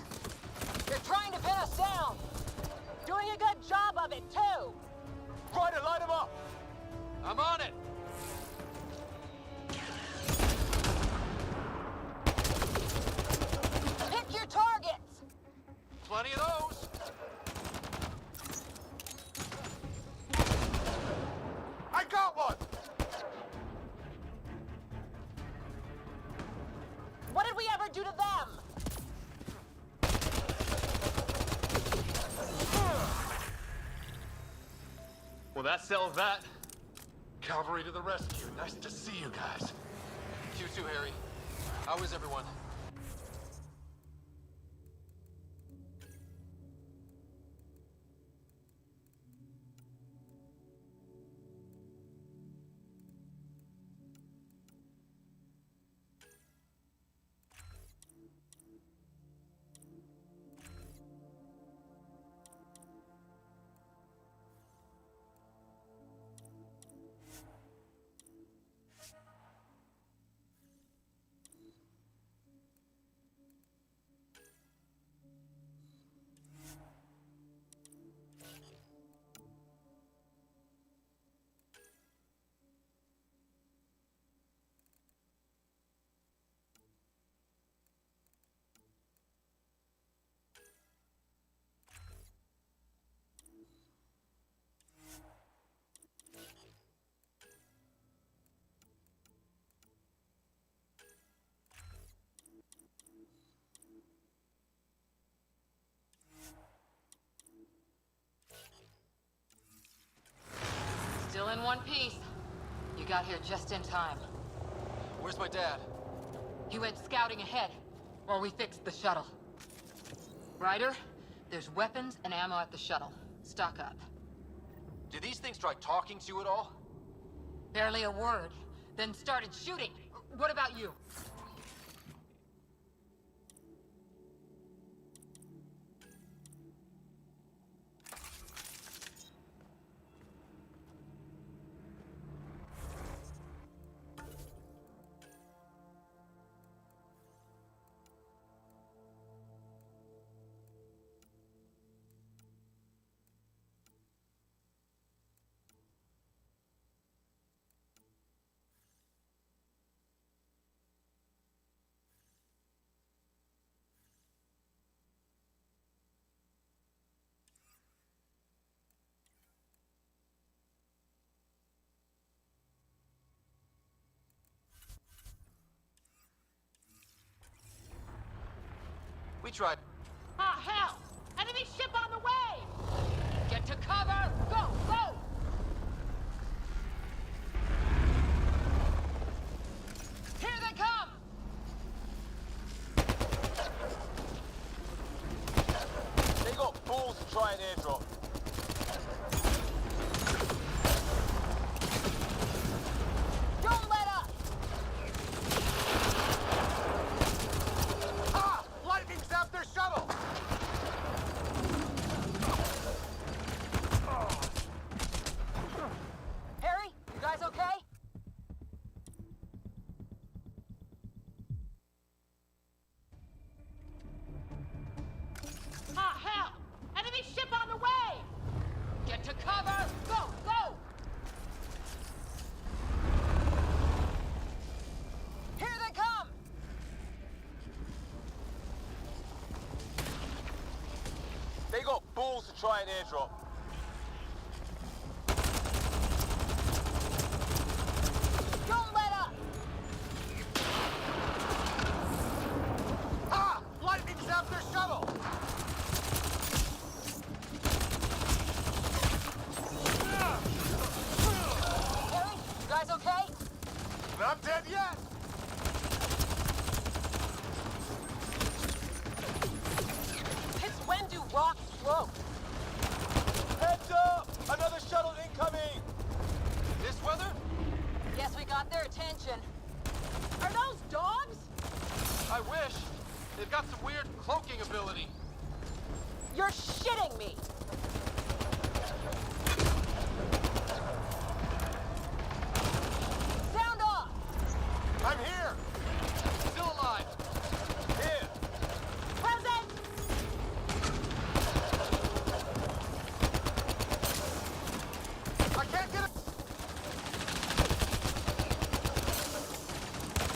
They're trying to pin us down! Doing a good job of it, too! Ryder, light him up! I'm on it! Pick your targets! Plenty of those! I got one! What did we ever do to them? Well, that settles that. Cavalry to the rescue. Nice to see you guys. You too, Harry. How is everyone? Still in one piece. You got here just in time. Where's my dad? He went scouting ahead, while we fixed the shuttle. Ryder, there's weapons and ammo at the shuttle. Stock up. Did these things try talking to you at all? Barely a word, then started shooting. What about you? We tried. Ah, hell! Enemy ship on the way! Get to cover! Go, go! Here they come! They got balls to try an airdrop. Don't let up! Ah! Lightning zapped their shuttle! Harry, you guys okay? Ah, hell! Enemy ship on the way! Get to cover! Go, go! Here they come! They got balls to try an airdrop. Don't let up! Ah! Lightning zapped their shuttle! Harry, you guys okay? Not dead yet! You're shitting me! Sound off! I'm here! Still alive! Here! Present! I can't get it!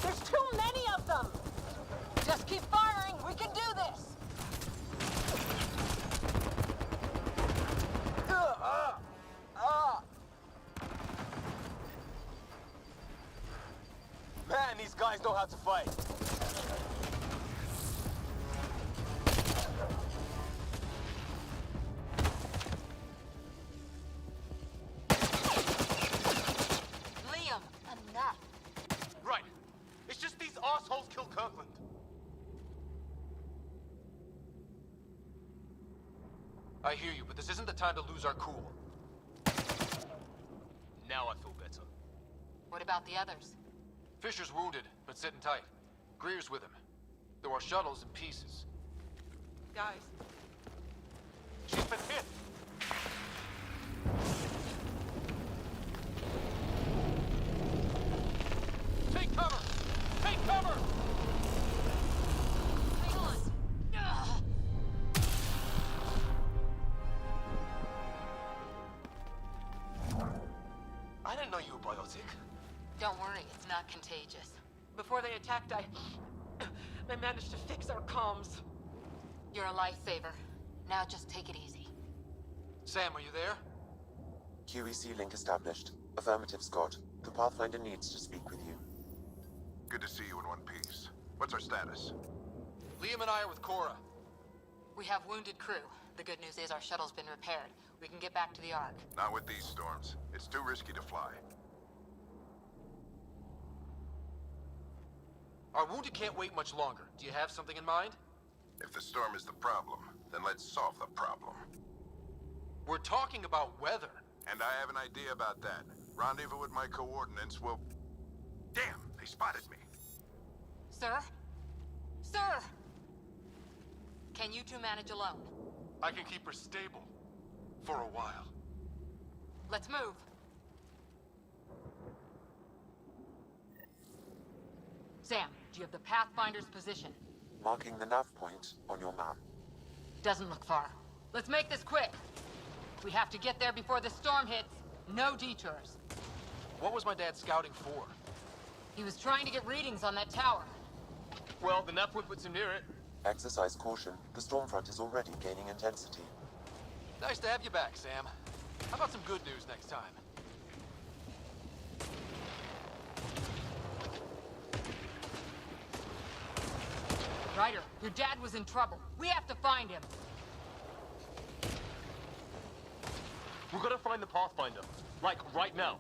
There's too many of them! Just keep firing, we can do this! Man, these guys know how to fight. Liam, enough. Right. It's just these assholes killed Kirkland. I hear you, but this isn't the time to lose our cool. Now I feel better. What about the others? Fisher's wounded, but sitting tight. Greer's with him. There are shuttles in pieces. Guys, She's been hit. Take cover! Take cover! Hang on. Ugh. I didn't know you were biotic. Don't worry, it's not contagious. before they attacked, I managed to fix our comms. You're a lifesaver. Now just take it easy. Sam, are you there? QEC link established. Affirmative, Scott. The Pathfinder needs to speak with you. Good to see you in one piece. What's our status? Liam and I are with Cora. We have wounded crew. The good news is our shuttle's been repaired. We can get back to the Ark. Not with these storms. It's too risky to fly. Our wounded can't wait much longer. Do you have something in mind? If the storm is the problem, then let's solve the problem. We're talking about weather. And I have an idea about that. Rendezvous with my coordinates will... Damn, they spotted me. Sir? Sir! Can you two manage alone? I can keep her stable. For a while. Let's move. Sam, do you have the Pathfinder's position? Marking the nav point on your map. Doesn't look far. Let's make this quick. We have to get there before the storm hits. No detours. What was my dad scouting for? He was trying to get readings on that tower. Well, the nav point puts him near it. Exercise caution. The storm front is already gaining intensity. Nice to have you back, Sam. How about some good news next time? Ryder, your dad was in trouble. We have to find him. We're gonna find the Pathfinder. Like, right now.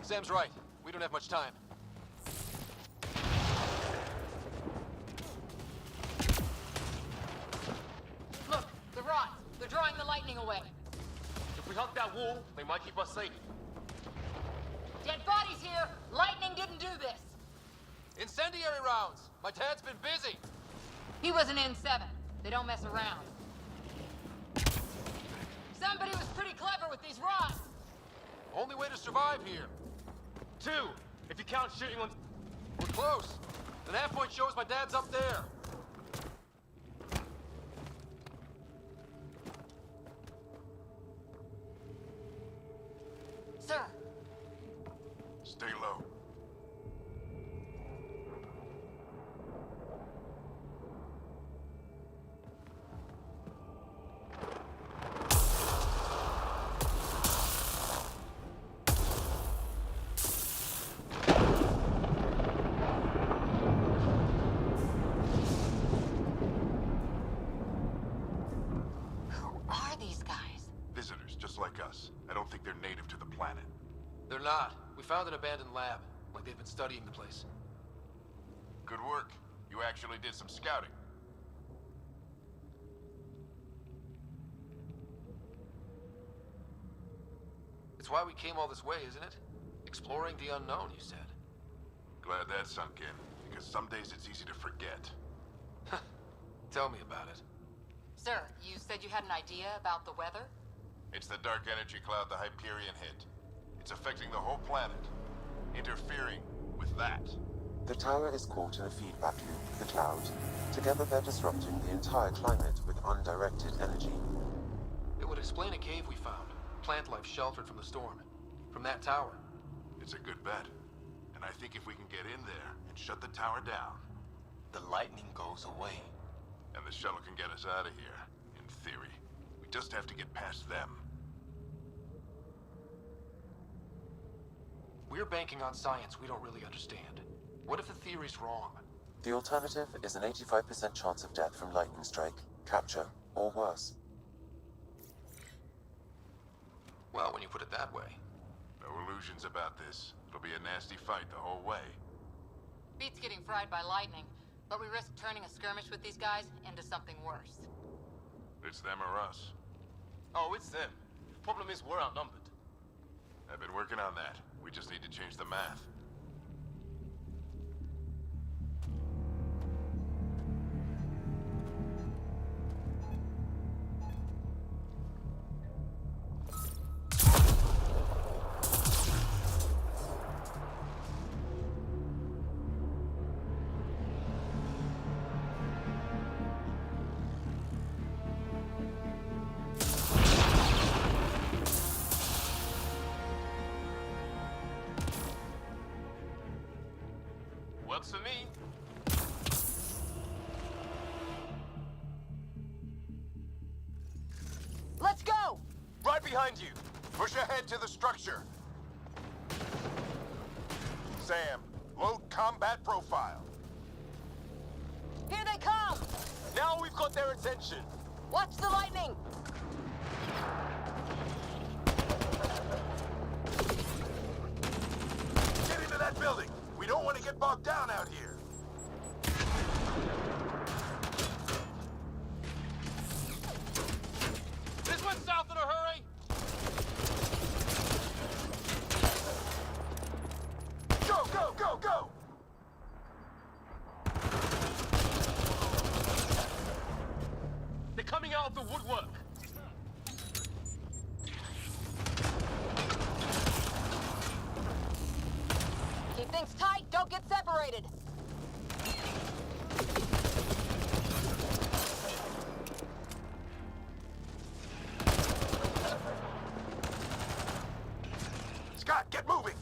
Sam's right. We don't have much time. Look, the rods. They're drawing the lightning away. If we we hug that wall, they might keep us safe. Dead bodies here! Lightning didn't do this! Incendiary rounds! My dad's been busy! He was an N7. They don't mess around. Somebody was pretty clever with these rods! Only way to survive here. 2, if you count shooting on... We're close. The nav point shows my dad's up there. Sir, Stay low. who are these guys? Visitors, just like us. I don't think they're native to the planet. They're not. We found an abandoned lab, like they've been studying the place. Good work. You actually did some scouting. It's why we came all this way, isn't it? Exploring the unknown, you said. Glad that sunk in, because some days it's easy to forget. Tell me about it. Sir, you said you had an idea about the weather? It's the dark energy cloud the Hyperion hit. It's affecting the whole planet. Interfering with that. The tower is caught in a feedback loop with the cloud. Together they're disrupting the entire climate with undirected energy. It would explain a cave we found. Plant life sheltered from the storm. From that tower. It's a good bet. And I think if we can get in there and shut the tower down, The lightning goes away. and the shuttle can get us out of here, in theory. We just have to get past them. We're banking on science we don't really understand. What if the theory's wrong? The alternative is an 85% chance of death from lightning strike, capture, or worse. Well, when you put it that way. No illusions about this. It'll be a nasty fight the whole way. Beats getting fried by lightning, but we risk turning a skirmish with these guys into something worse. It's them or us. Oh, it's them. Problem is, we're outnumbered. I've been working on that. We just need to change the math. Works for me. Let's go! Right behind you. Push ahead to the structure. Sam, load combat profile. Here they come! Now we've got their attention. Watch the lightning! Get into that building. We don't want to get bogged down out here. This went south in a hurry! Go, go, go, go! They're coming out of the woodwork. Keep things tight, don't get separated! Scott, get moving!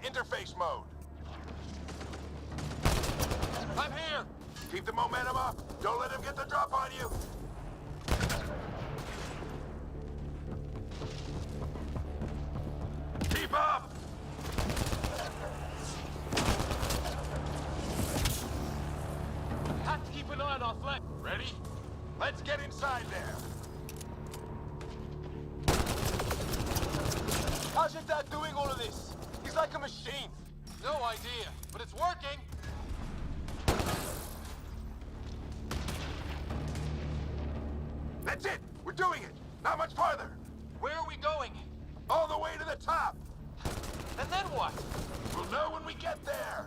interface mode. I'm here! Keep the momentum up. Don't let him get the drop on you. Keep up! Have to keep an eye on our flank. Ready? Let's get inside there. How's your dad doing all of this? He's like a machine. No idea, but it's working! That's it! We're doing it! Not much farther! Where are we going? All the way to the top! And then what? We'll know when we get there!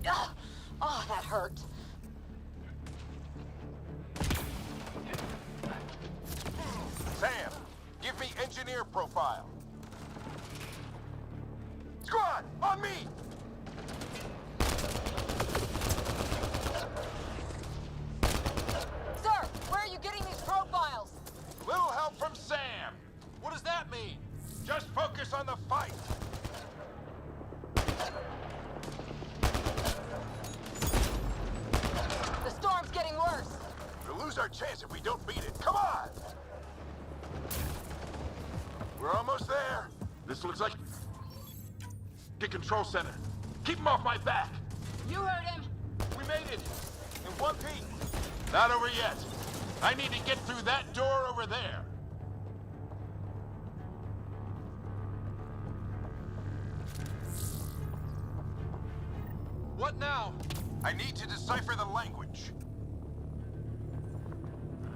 Ugh. Oh, that hurt. Sam, give me engineer profile. Squad, on me! Sir, where are you getting these profiles? Little help from Sam. What does that mean? Just focus on the fight. The storm's getting worse. We'll lose our chance if we don't beat it. Come on! We're almost there. This looks like the control center. Keep him off my back. You heard him. We made it. In one piece. Not over yet. I need to get through that door over there. What now? I need to decipher the language.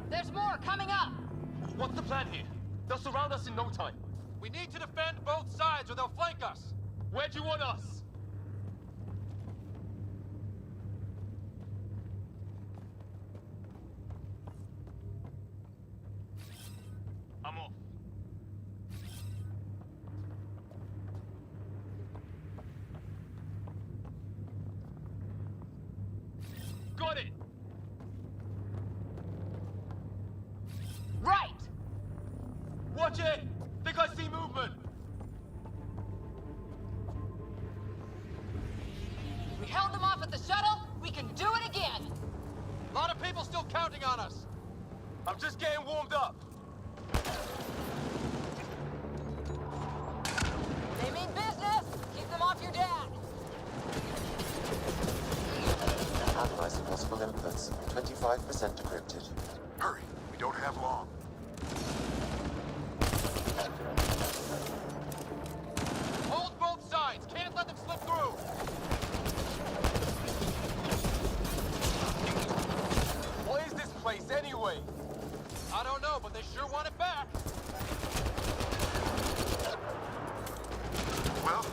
There's more coming up. What's the plan here? They'll surround us in no time. We need to defend both sides or they'll flank us. Where do you want us? I'm off. Got it! Right. Watch it! Think I see movement! We held them off at the shuttle. We can do it again. A lot of people still counting on us. I'm just getting warmed up. They mean business. Keep them off your dad. Analyzing possible inputs. 25% decrypted. Hurry, we don't have long. Hold both sides. Can't let them slip through. What is this place anyway? I don't know, but they sure want it back. Well,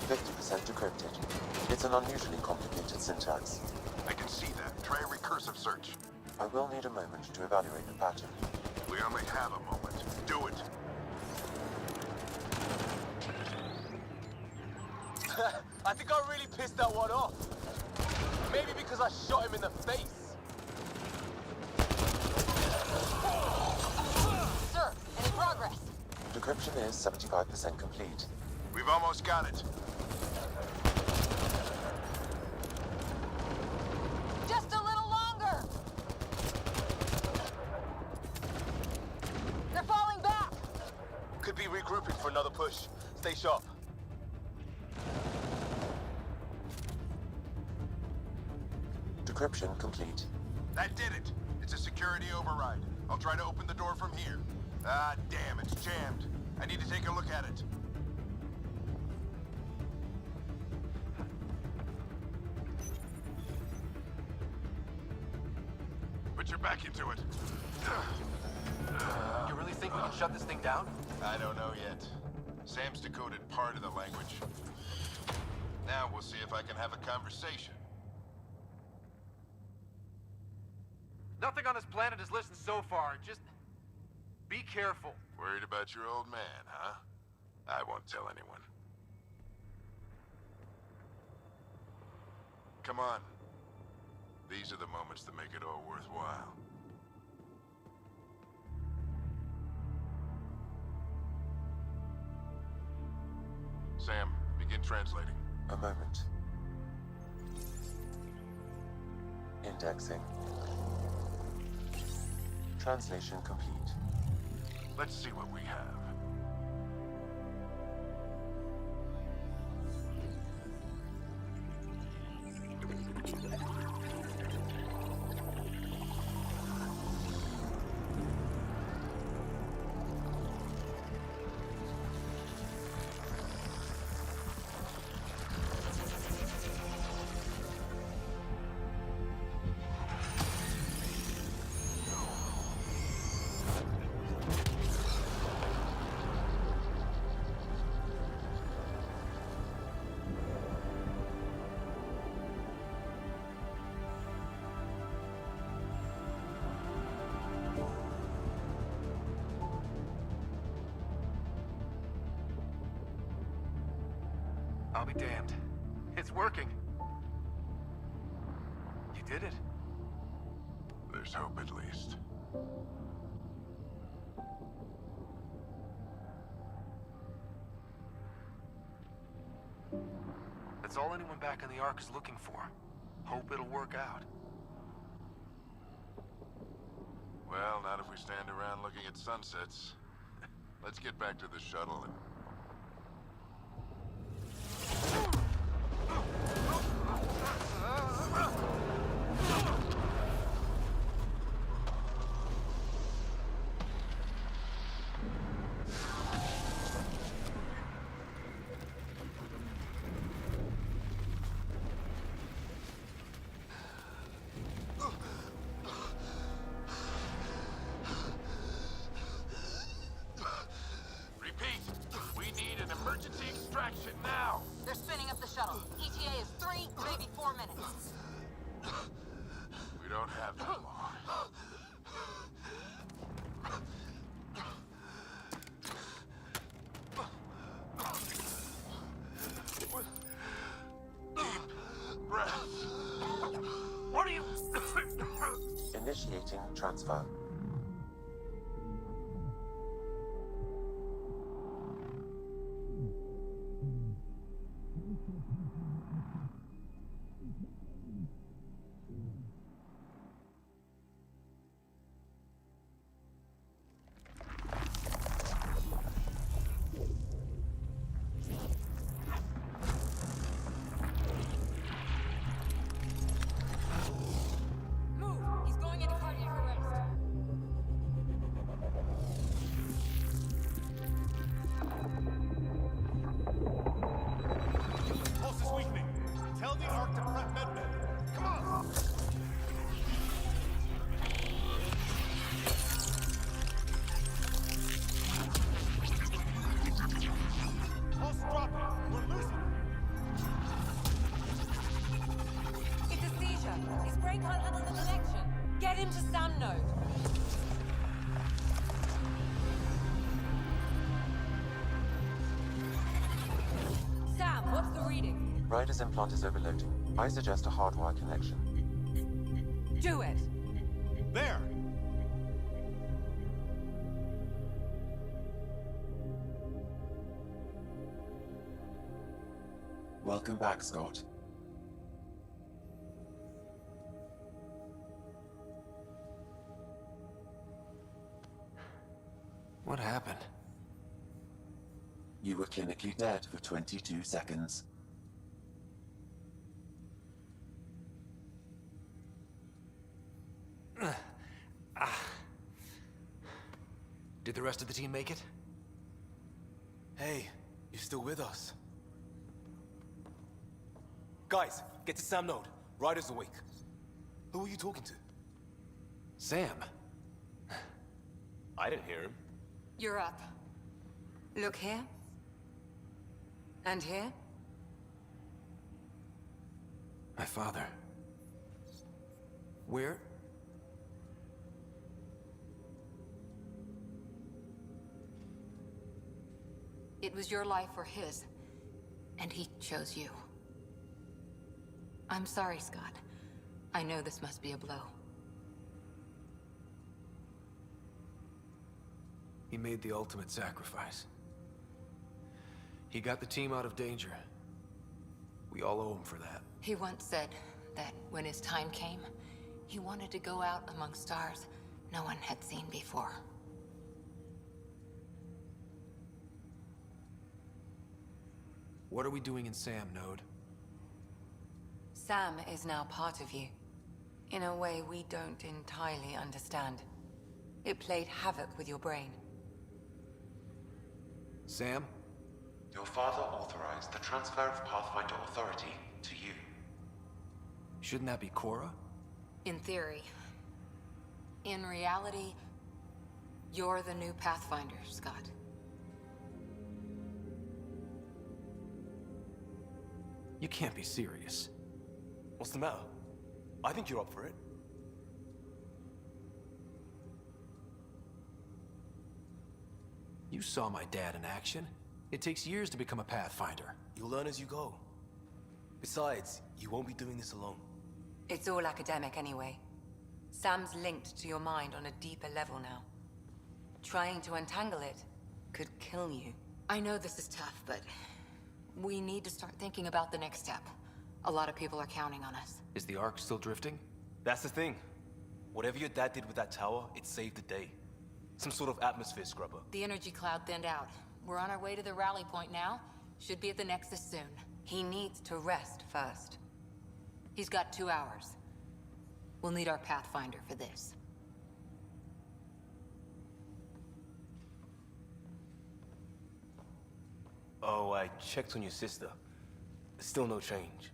50% decrypted. It's an unusually complicated syntax. I can see that. Try a recursive search. I will need a moment to evaluate the pattern. We only have a moment. Do it. I think I really pissed that one off. Maybe because I shot him in the face. Sir, any progress? Decryption is 75% complete. We've almost got it. Just a little longer. They're falling back. Could be regrouping for another push. Stay sharp. Decryption complete. That did it. It's a security override. I'll try to open the door from here. Ah, damn, it's jammed. I need to take a look at it. Put your back into it. You really think we can shut this thing down? I don't know yet. Sam's decoded part of the language. Now we'll see if I can have a conversation. Nothing on this planet is listened so far. Just be careful. Worried about your old man, huh? I won't tell anyone. Come on. These are the moments that make it all worthwhile. translating. A moment. Indexing. Translation complete. Let's see what we have. I'll be damned. It's working. You did it. There's hope at least. That's all anyone back in the Ark is looking for. Hope it'll work out. Well, not if we stand around looking at sunsets. Let's get back to the shuttle and... Emergency extraction now! They're spinning up the shuttle. ETA is 3, maybe 4 minutes. We don't have that long. Deep breaths. What are you... Initiating transfer. Ryder's implant is overloading. I suggest a hardwire connection. Do it! There! Welcome back, Scott. What happened? You were clinically dead for 22 seconds. Did the rest of the team make it? Hey, you're still with us. Guys, get to Sam Node. Ryder's awake. Who are you talking to? Sam. I didn't hear him. You're up. Look here. And here. My father. Where? It was your life or his, and he chose you. I'm sorry, Scott. I know this must be a blow. He made the ultimate sacrifice. He got the team out of danger, We all owe him for that. He once said that when his time came, he wanted to go out among stars no one had seen before. What are we doing in Sam, Node? Sam is now part of you, in a way we don't entirely understand. It played havoc with your brain. Sam? Your father authorized the transfer of Pathfinder authority to you. Shouldn't that be Cora? In theory. In reality, you're the new Pathfinder, Scott. You can't be serious. What's the matter? I think you're up for it. You saw my dad in action. It takes years to become a Pathfinder. You'll learn as you go. Besides, you won't be doing this alone. It's all academic anyway. Sam's linked to your mind on a deeper level now. Trying to untangle it could kill you. I know this is tough, but we need to start thinking about the next step. A lot of people are counting on us. Is the Ark still drifting? That's the thing. Whatever your dad did with that tower, it saved the day. Some sort of atmosphere scrubber. The energy cloud thinned out. We're on our way to the rally point now. Should be at the Nexus soon. He needs to rest first. He's got 2 hours. We'll need our Pathfinder for this. Oh, I checked on your sister. Still no change.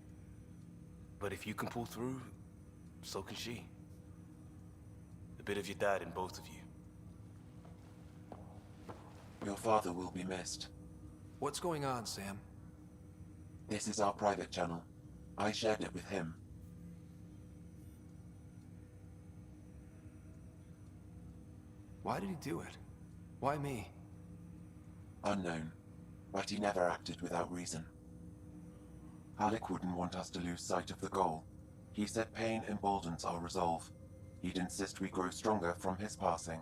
But if you can pull through, so can she. A bit of your dad in both of you. Your father will be missed. What's going on, Sam? This is our private channel. I shared it with him. Why did he do it? Why me? Unknown, but he never acted without reason. Alec wouldn't want us to lose sight of the goal. He said pain emboldens our resolve. He'd insist we grow stronger from his passing.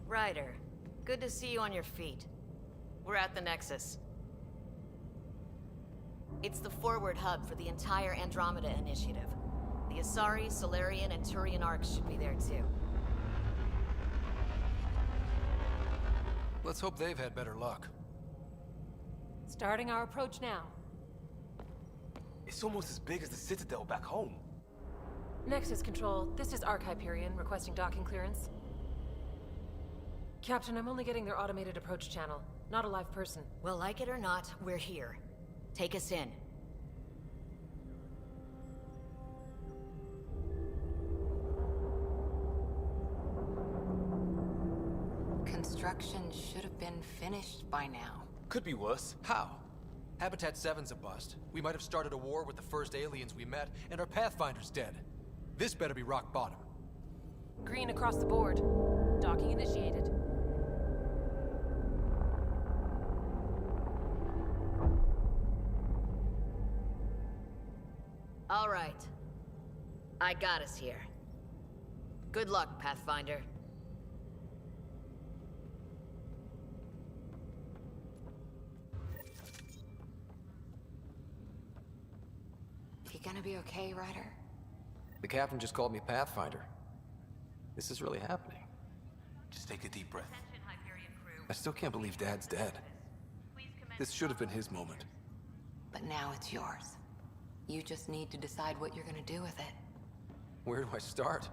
Ryder, good to see you on your feet. We're at the Nexus. It's the forward hub for the entire Andromeda initiative. The Asari, Solarian, and Turian arcs should be there too. Let's hope they've had better luck. Starting our approach now. It's almost as big as the Citadel back home. Nexus Control, this is Arc Hyperion requesting docking clearance. Captain, I'm only getting their automated approach channel, not a live person. Well, like it or not, we're here. Take us in. Construction should have been finished by now. Could be worse. How? Habitat 7's a bust. We might have started a war with the first aliens we met, and our Pathfinder's dead. This better be rock bottom. Green across the board. Docking initiated. All right. I got us here. Good luck, Pathfinder. You gonna be okay, Ryder? The captain just called me Pathfinder. This is really happening. Just take a deep breath. I still can't believe Dad's dead. This should have been his moment. But now it's yours. You just need to decide what you're gonna do with it. Where do I start?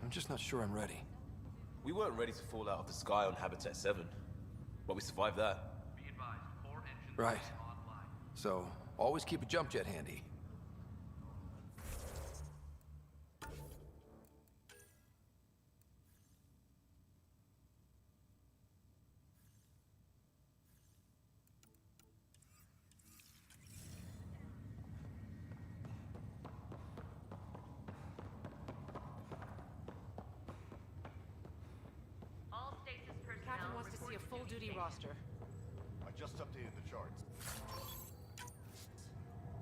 I'm just not sure I'm ready. We weren't ready to fall out of the sky on Habitat 7, but we survived that. Right. So, always keep a jump jet handy. Captain wants to see a full-duty roster. I just updated the charts.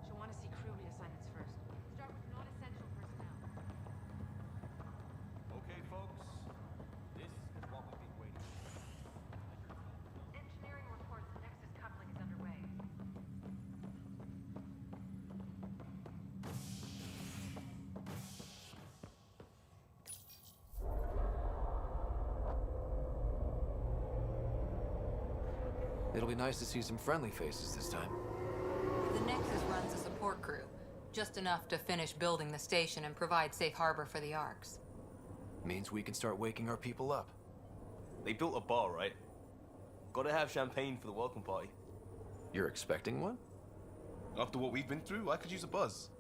She'll want to see crew reassignments first. Start with non-essential personnel. Okay, folks. This is what we've been waiting for. Engineering reports the Nexus coupling is underway. It'll be nice to see some friendly faces this time. The Nexus runs a support crew. Just enough to finish building the station and provide safe harbor for the arcs. Means we can start waking our people up. They built a bar, right? Gotta have champagne for the welcome party. You're expecting one? After what we've been through, I could use a buzz.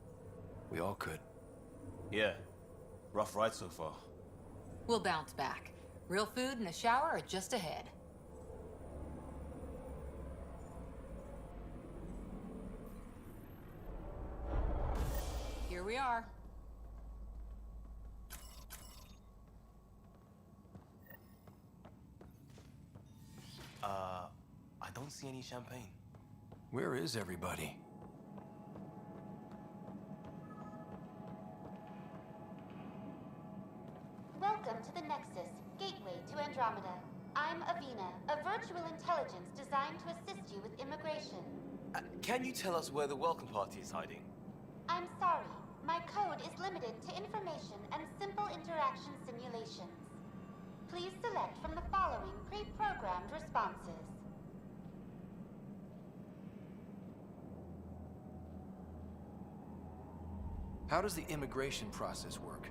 We all could. Yeah. Rough ride so far. We'll bounce back. Real food and a shower are just ahead. Here we are. I don't see any champagne. Where is everybody? Welcome to the Nexus, gateway to Andromeda. I'm Avina, a virtual intelligence designed to assist you with immigration. Can you tell us where the welcome party is hiding? I'm sorry, my code is limited to information and simple interaction simulations. Please select from the following pre-programmed responses. How does the immigration process work?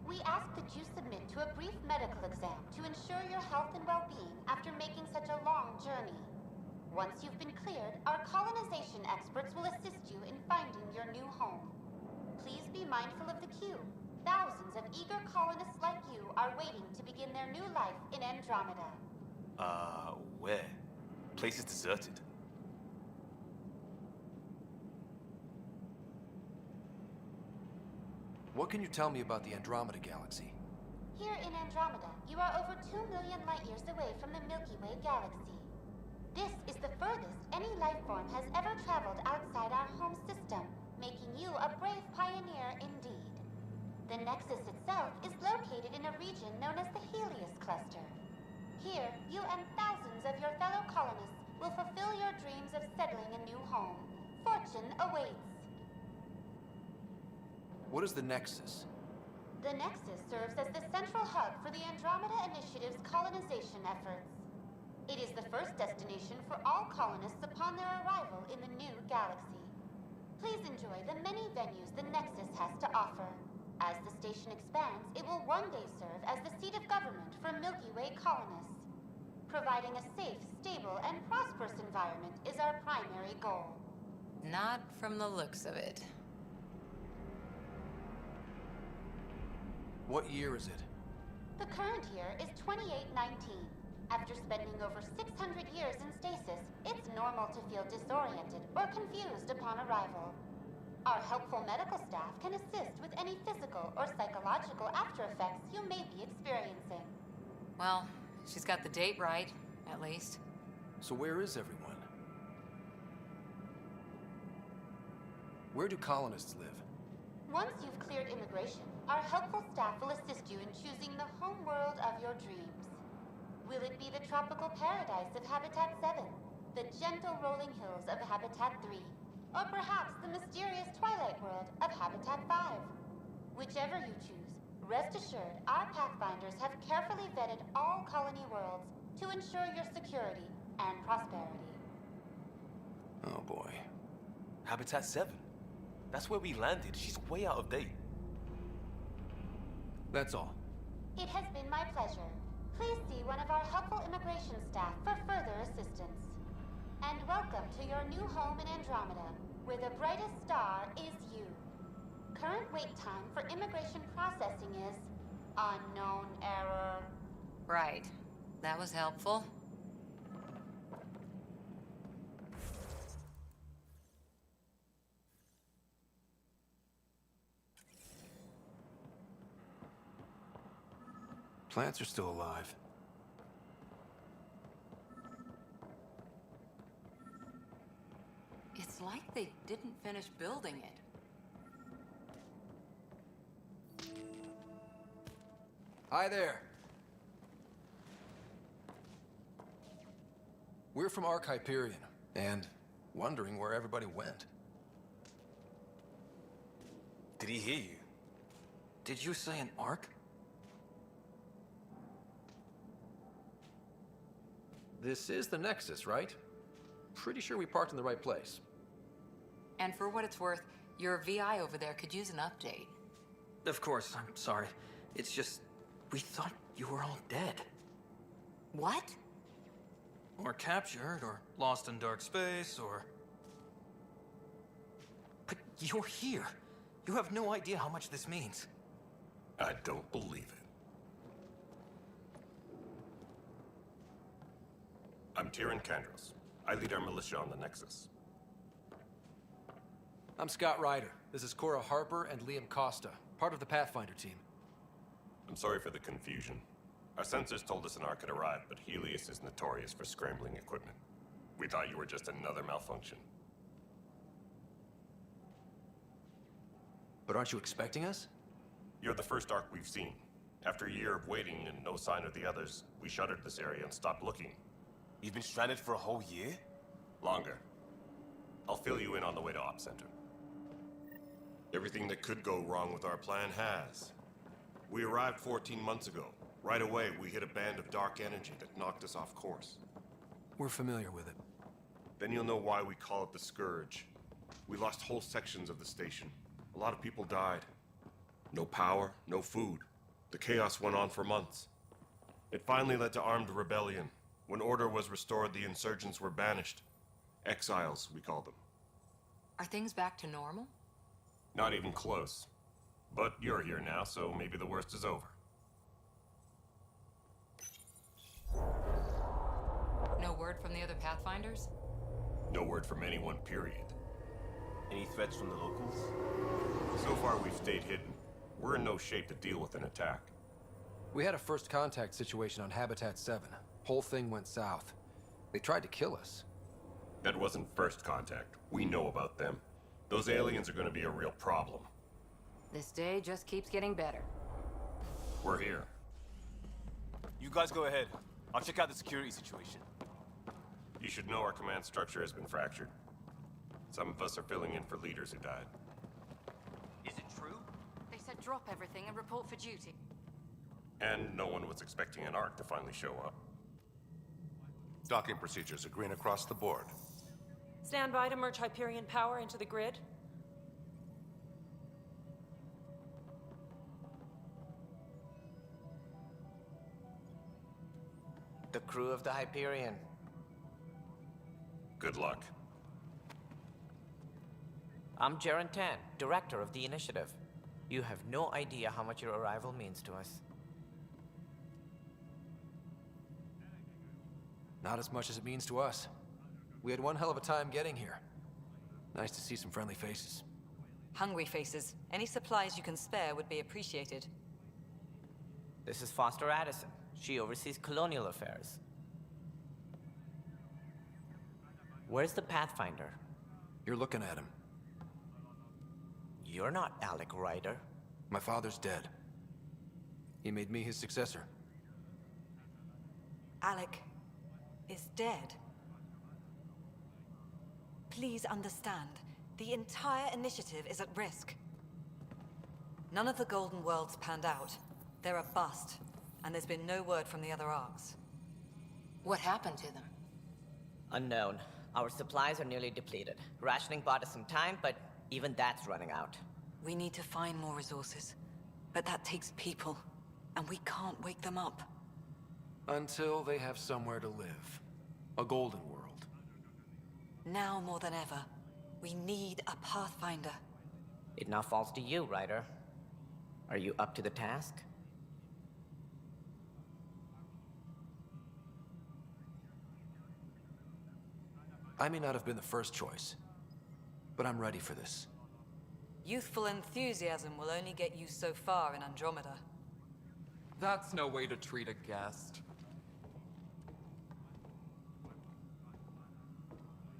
We ask that you submit to a brief medical exam to ensure your health and well-being after making such a long journey. Once you've been cleared, our colonization experts will assist you in finding your new home. Please be mindful of the queue. Thousands of eager colonists like you are waiting to begin their new life in Andromeda. Where? Place is deserted. What can you tell me about the Andromeda galaxy? Here in Andromeda, you are over 2 million light-years away from the Milky Way galaxy. This is the furthest any life form has ever traveled outside our home system, making you a brave pioneer indeed. The Nexus itself is located in a region known as the Helios Cluster. Here, you and thousands of your fellow colonists will fulfill your dreams of settling a new home. Fortune awaits. What is the Nexus? The Nexus serves as the central hub for the Andromeda Initiative's colonization efforts. It is the first destination for all colonists upon their arrival in the new galaxy. Please enjoy the many venues the Nexus has to offer. As the station expands, it will one day serve as the seat of government for Milky Way colonists. Providing a safe, stable, and prosperous environment is our primary goal. Not from the looks of it. What year is it? The current year is 2819. After spending over 600 years in stasis, it's normal to feel disoriented or confused upon arrival. Our helpful medical staff can assist with any physical or psychological after effects you may be experiencing. Well, she's got the date right, at least. So where is everyone? Where do colonists live? Once you've cleared immigration, our helpful staff will assist you in choosing the home world of your dreams. Will it be the tropical paradise of Habitat 7, the gentle rolling hills of Habitat 3, or perhaps the mysterious twilight world of Habitat 5? Whichever you choose, rest assured our Pathfinders have carefully vetted all colony worlds to ensure your security and prosperity. Oh boy. Habitat 7? That's where we landed. She's way out of date. That's all. It has been my pleasure. Please see one of our helpful immigration staff for further assistance. And welcome to your new home in Andromeda, where the brightest star is you. Current wait time for immigration processing is unknown error. Right. That was helpful. Plants are still alive. It's like they didn't finish building it. Hi there. We're from Ark Hyperion, and wondering where everybody went. Did he hear you? Did you say an ark? This is the Nexus, right? Pretty sure we parked in the right place. And for what it's worth, your VI over there could use an update. Of course, I'm sorry. It's just, we thought you were all dead. What? Or captured, or lost in dark space, or... But you're here. You have no idea how much this means. I don't believe it. I'm Tyrion Kandros. I lead our militia on the Nexus. I'm Scott Ryder. This is Cora Harper and Liam Costa, part of the Pathfinder team. I'm sorry for the confusion. Our sensors told us an ark had arrived, but Helios is notorious for scrambling equipment. We thought you were just another malfunction. But aren't you expecting us? You're the first ark we've seen. After a year of waiting and no sign of the others, we shuttered this area and stopped looking. You've been stranded for a whole year? Longer. I'll fill you in on the way to Op Center. Everything that could go wrong with our plan has. We arrived 14 months ago. Right away, we hit a band of dark energy that knocked us off course. We're familiar with it. Then you'll know why we call it the Scourge. We lost whole sections of the station. A lot of people died. No power, no food. The chaos went on for months. It finally led to armed rebellion. When order was restored, the insurgents were banished. Exiles, we call them. Are things back to normal? Not even close. But you're here now, so maybe the worst is over. No word from the other Pathfinders? No word from anyone, period. Any threats from the locals? So far, we've stayed hidden. We're in no shape to deal with an attack. We had a first contact situation on Habitat 7. Whole thing went south. They tried to kill us. That wasn't first contact. We know about them. Those aliens are going to be a real problem. This day just keeps getting better. We're here. You guys go ahead. I'll check out the security situation. You should know our command structure has been fractured. Some of us are filling in for leaders who died. Is it true? drop everything and report for duty. And no one was expecting an Ark to finally show up. Docking procedures are green across the board. Stand by to merge Hyperion power into the grid. The crew of the Hyperion. Good luck. I'm Jaren Tan, director of the initiative. You have no idea how much your arrival means to us. Not as much as it means to us. We had one hell of a time getting here. Nice to see some friendly faces. Hungry faces. Any supplies you can spare would be appreciated. This is Foster Addison. She oversees colonial affairs. Where's the Pathfinder? You're looking at him. You're not Alec Ryder. My father's dead. He made me his successor. Alec is dead. Please understand, the entire initiative is at risk. None of the Golden Worlds panned out. They're a bust, and there's been no word from the other arcs. What happened to them? Unknown. Our supplies are nearly depleted. Rationing bought us some time, but even that's running out. We need to find more resources, but that takes people, and we can't wake them up. Until they have somewhere to live. A golden world. Now more than ever, we need a Pathfinder. It now falls to you, Ryder. Are you up to the task? I may not have been the first choice, but I'm ready for this. Youthful enthusiasm will only get you so far in Andromeda. That's no way to treat a guest.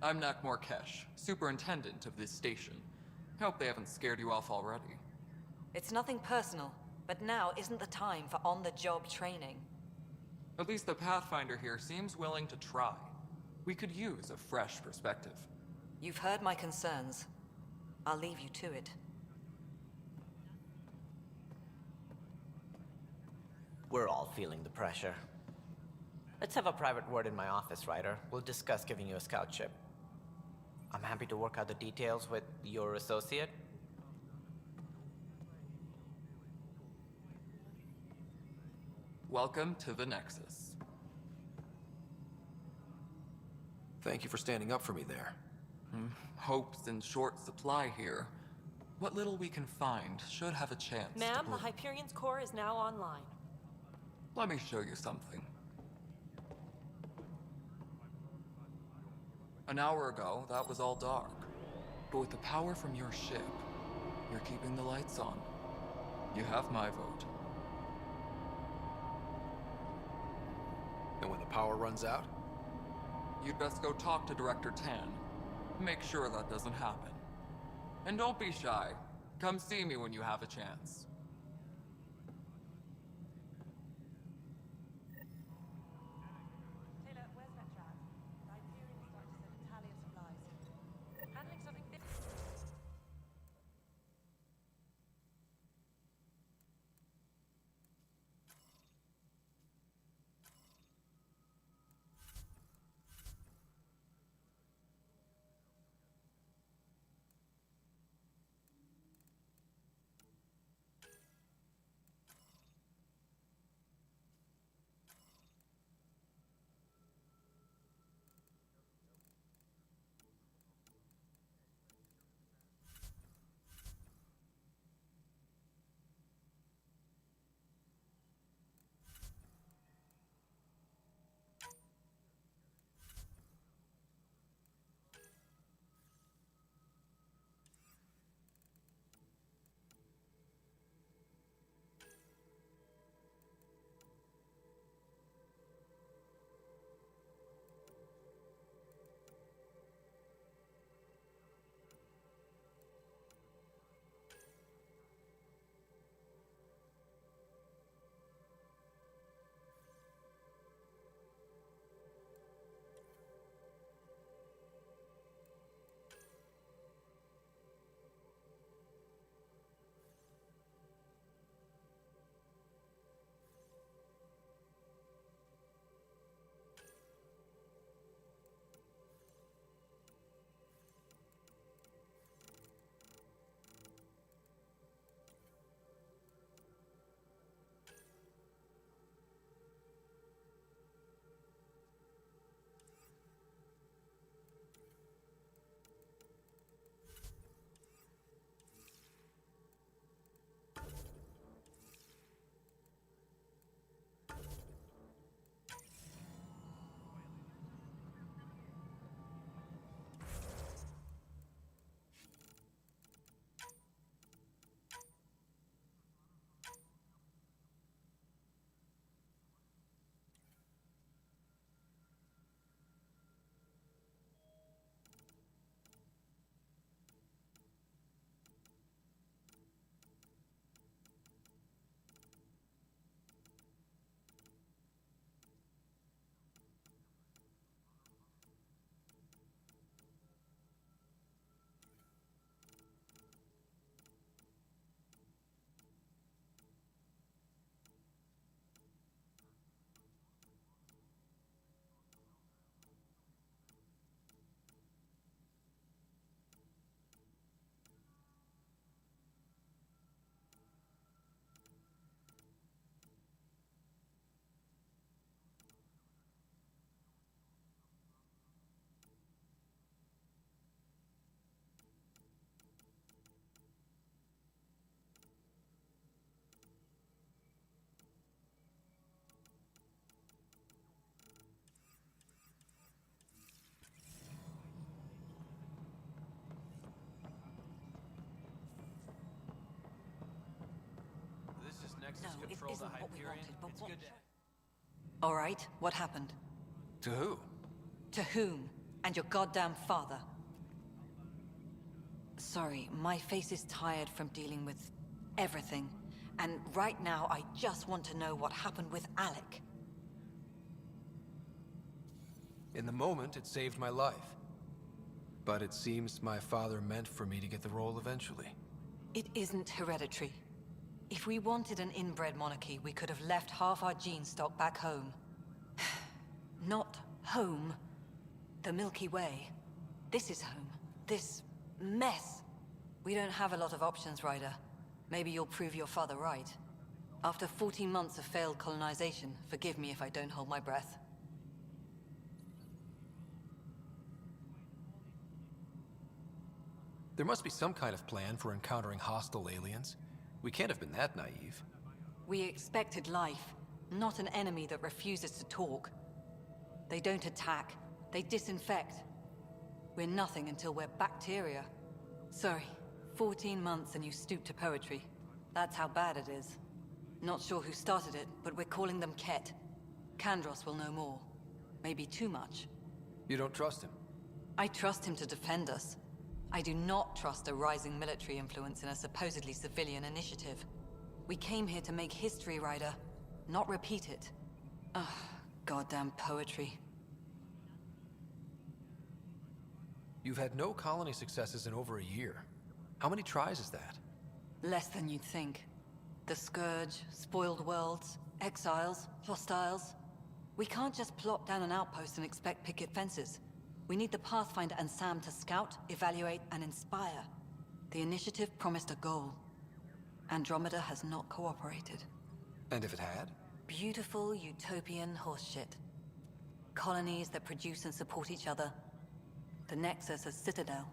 I'm Nak Morkesh, superintendent of this station. Hope they haven't scared you off already. It's nothing personal, but now isn't the time for on-the-job training. At least the Pathfinder here seems willing to try. We could use a fresh perspective. You've heard my concerns. I'll leave you to it. We're all feeling the pressure. Let's have a private word in my office, Ryder. We'll discuss giving you a scout ship. I'm happy to work out the details with your associate. Welcome to the Nexus. Thank you for standing up for me there. Hope's in short supply here. What little we can find should have a chance to Ma'am, the prove- Hyperion's core is now online. Let me show you something. An hour ago, that was all dark. But with the power from your ship, you're keeping the lights on. You have my vote. And when the power runs out? You'd best go talk to Director Tan. Make sure that doesn't happen. And don't be shy. Come see me when you have a chance. Taylor, where's that chat? The Hyperion is going to send a tally of supplies. Handling something different. No, it control isn't the what we Hyperion. wanted, but It's what... good. All right, what happened? To who? To whom? And your goddamn father. Sorry, my face is tired from dealing with everything. And right now, I just want to know what happened with Alec. In the moment, it saved my life. But it seems my father meant for me to get the role eventually. It isn't hereditary. If we wanted an inbred monarchy, we could have left half our gene stock back home. Not home. The Milky Way. This is home. This mess. We don't have a lot of options, Ryder. Maybe you'll prove your father right. After 14 months of failed colonization, forgive me if I don't hold my breath. There must be some kind of plan for encountering hostile aliens. We can't have been that naive. We expected life, not an enemy that refuses to talk. They don't attack, they disinfect. We're nothing until we're bacteria. Sorry, 14 months and you stoop to poetry. That's how bad it is. Not sure who started it, but we're calling them Ket. Kandros will know more. Maybe too much. You don't trust him? I trust him to defend us. I do not trust a rising military influence in a supposedly civilian initiative. We came here to make history, Ryder, not repeat it. Ugh, goddamn poetry. You've had no colony successes in over a year. How many tries is that? Less than you'd think. The Scourge, spoiled worlds, exiles, hostiles. We can't just plop down an outpost and expect picket fences. We need the Pathfinder and Sam to scout, evaluate, and inspire. The initiative promised a goal. Andromeda has not cooperated. And if it had? Beautiful utopian horseshit. Colonies that produce and support each other. The Nexus a citadel,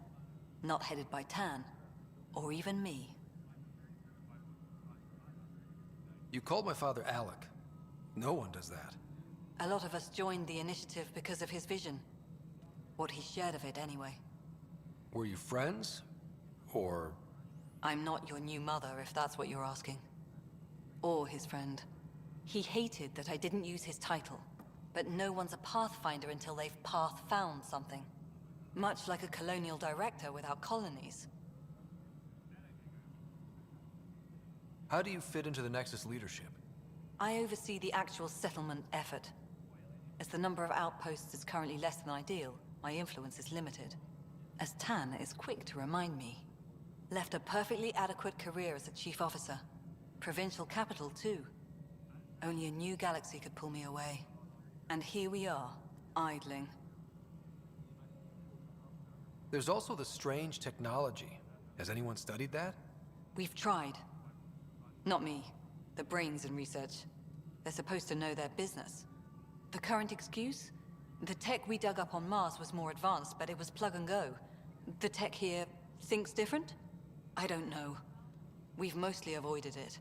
not headed by Tan, or even me. You called my father Alec. No one does that. A lot of us joined the initiative because of his vision. What he shared of it, anyway. Were you friends? Or... I'm not your new mother, if that's what you're asking. Or his friend. He hated that I didn't use his title. But no one's a Pathfinder until they've path-found something. Much like a colonial director without colonies. How do you fit into the Nexus leadership? I oversee the actual settlement effort. As the number of outposts is currently less than ideal, my influence is limited. As Tan is quick to remind me. Left a perfectly adequate career as a chief officer. Provincial capital, too. Only a new galaxy could pull me away. And here we are, idling. There's also the strange technology. Has anyone studied that? We've tried. Not me. The brains in research. They're supposed to know their business. The current excuse? The tech we dug up on Mars was more advanced, but it was plug and go. The tech here thinks different? I don't know. We've mostly avoided it.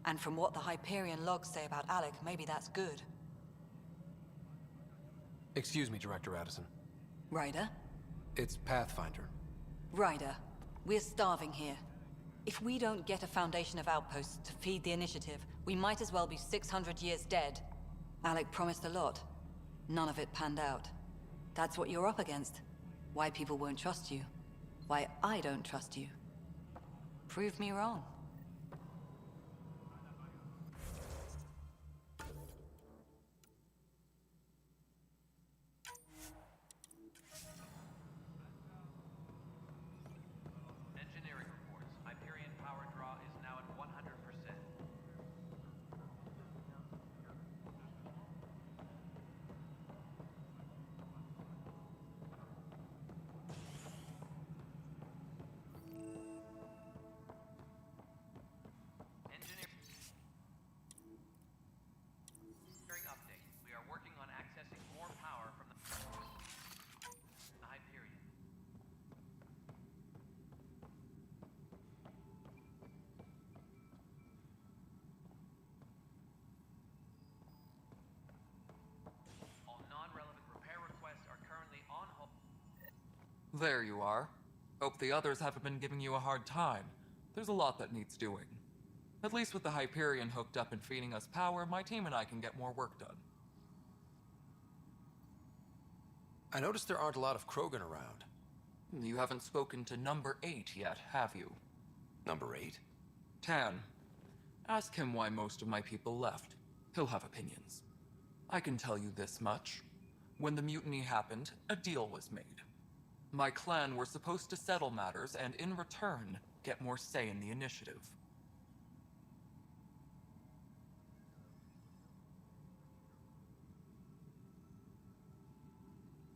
And from what the Hyperion logs say about Alec, maybe that's good. Excuse me, Director Addison. Ryder? It's Pathfinder. Ryder, we're starving here. If we don't get a foundation of outposts to feed the initiative, we might as well be 600 years dead. Alec promised a lot. None of it panned out. That's what you're up against. Why people won't trust you. Why I don't trust you. Prove me wrong. Engineering reports. Hyperion power draw is now at 100%. Engineering update. We are working on accessing more power from the Hyperion. All non-relevant repair requests are currently on hold. There you are. Hope the others haven't been giving you a hard time. There's a lot that needs doing. At least with the Hyperion hooked up and feeding us power, my team and I can get more work done. I noticed there aren't a lot of Krogan around. You haven't spoken to number 8 yet, have you? Number 8? Tan. Ask him why most of my people left. He'll have opinions. I can tell you this much. When the mutiny happened, a deal was made. My clan were supposed to settle matters and, in return, get more say in the initiative.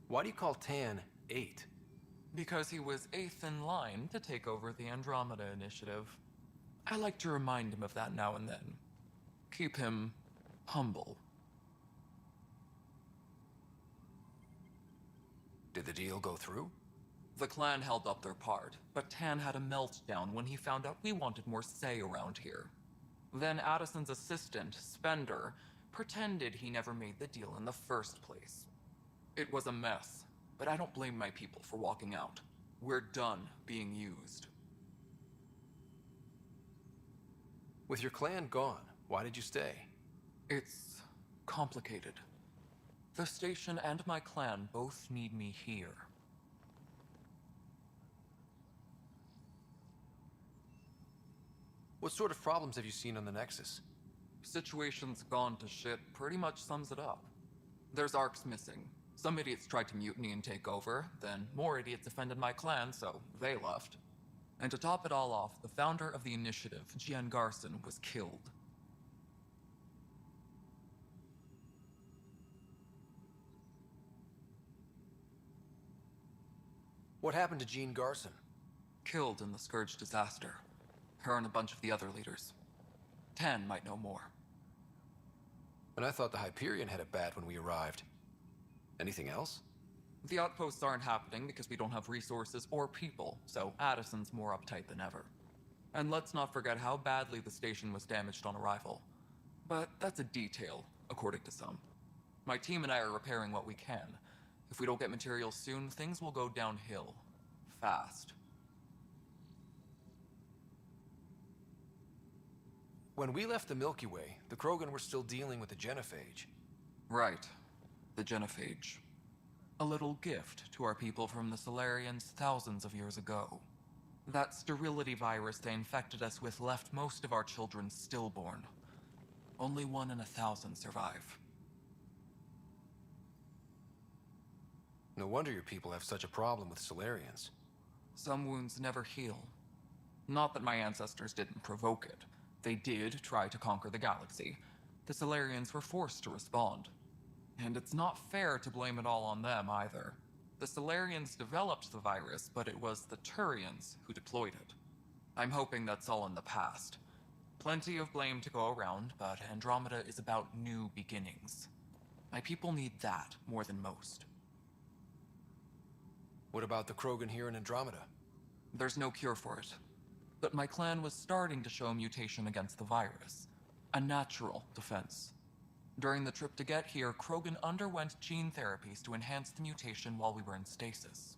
Why do you call Tan 8? Because he was 8th in line to take over the Andromeda initiative. I like to remind him of that now and then. Keep him humble. Did the deal go through? The clan held up their part, but Tan had a meltdown when he found out we wanted more say around here. Then Addison's assistant, Spender, pretended he never made the deal in the first place. It was a mess, but I don't blame my people for walking out. We're done being used. With your clan gone, why did you stay? It's complicated. The station and my clan both need me here. What sort of problems have you seen on the Nexus? Situation's gone to shit pretty much sums it up. There's arcs missing. Some idiots tried to mutiny and take over, then more idiots offended my clan, so they left. And to top it all off, the founder of the initiative, Gian Garson, was killed. What happened to Jean Garson? Killed in the Scourge disaster. Her and a bunch of the other leaders. Tan might know more. And I thought the Hyperion had it bad when we arrived. Anything else? The outposts aren't happening because we don't have resources or people, so Addison's more uptight than ever. And let's not forget how badly the station was damaged on arrival. But that's a detail, according to some. My team and I are repairing what we can. If we don't get materials soon, things will go downhill. Fast. When we left the Milky Way, the Krogan were still dealing with the genophage. Right. The genophage. A little gift to our people from the Solarians thousands of years ago. That sterility virus they infected us with left most of our children stillborn. Only 1 in 1,000 survive. No wonder your people have such a problem with Solarians. Some wounds never heal. Not that my ancestors didn't provoke it. They did try to conquer the galaxy. The Solarians were forced to respond. And it's not fair to blame it all on them, either. The Solarians developed the virus, but it was the Turians who deployed it. I'm hoping that's all in the past. Plenty of blame to go around, but Andromeda is about new beginnings. My people need that more than most. What about the Krogan here in Andromeda? There's no cure for it. But my clan was starting to show mutation against the virus. A natural defense. During the trip to get here, Krogan underwent gene therapies to enhance the mutation while we were in stasis.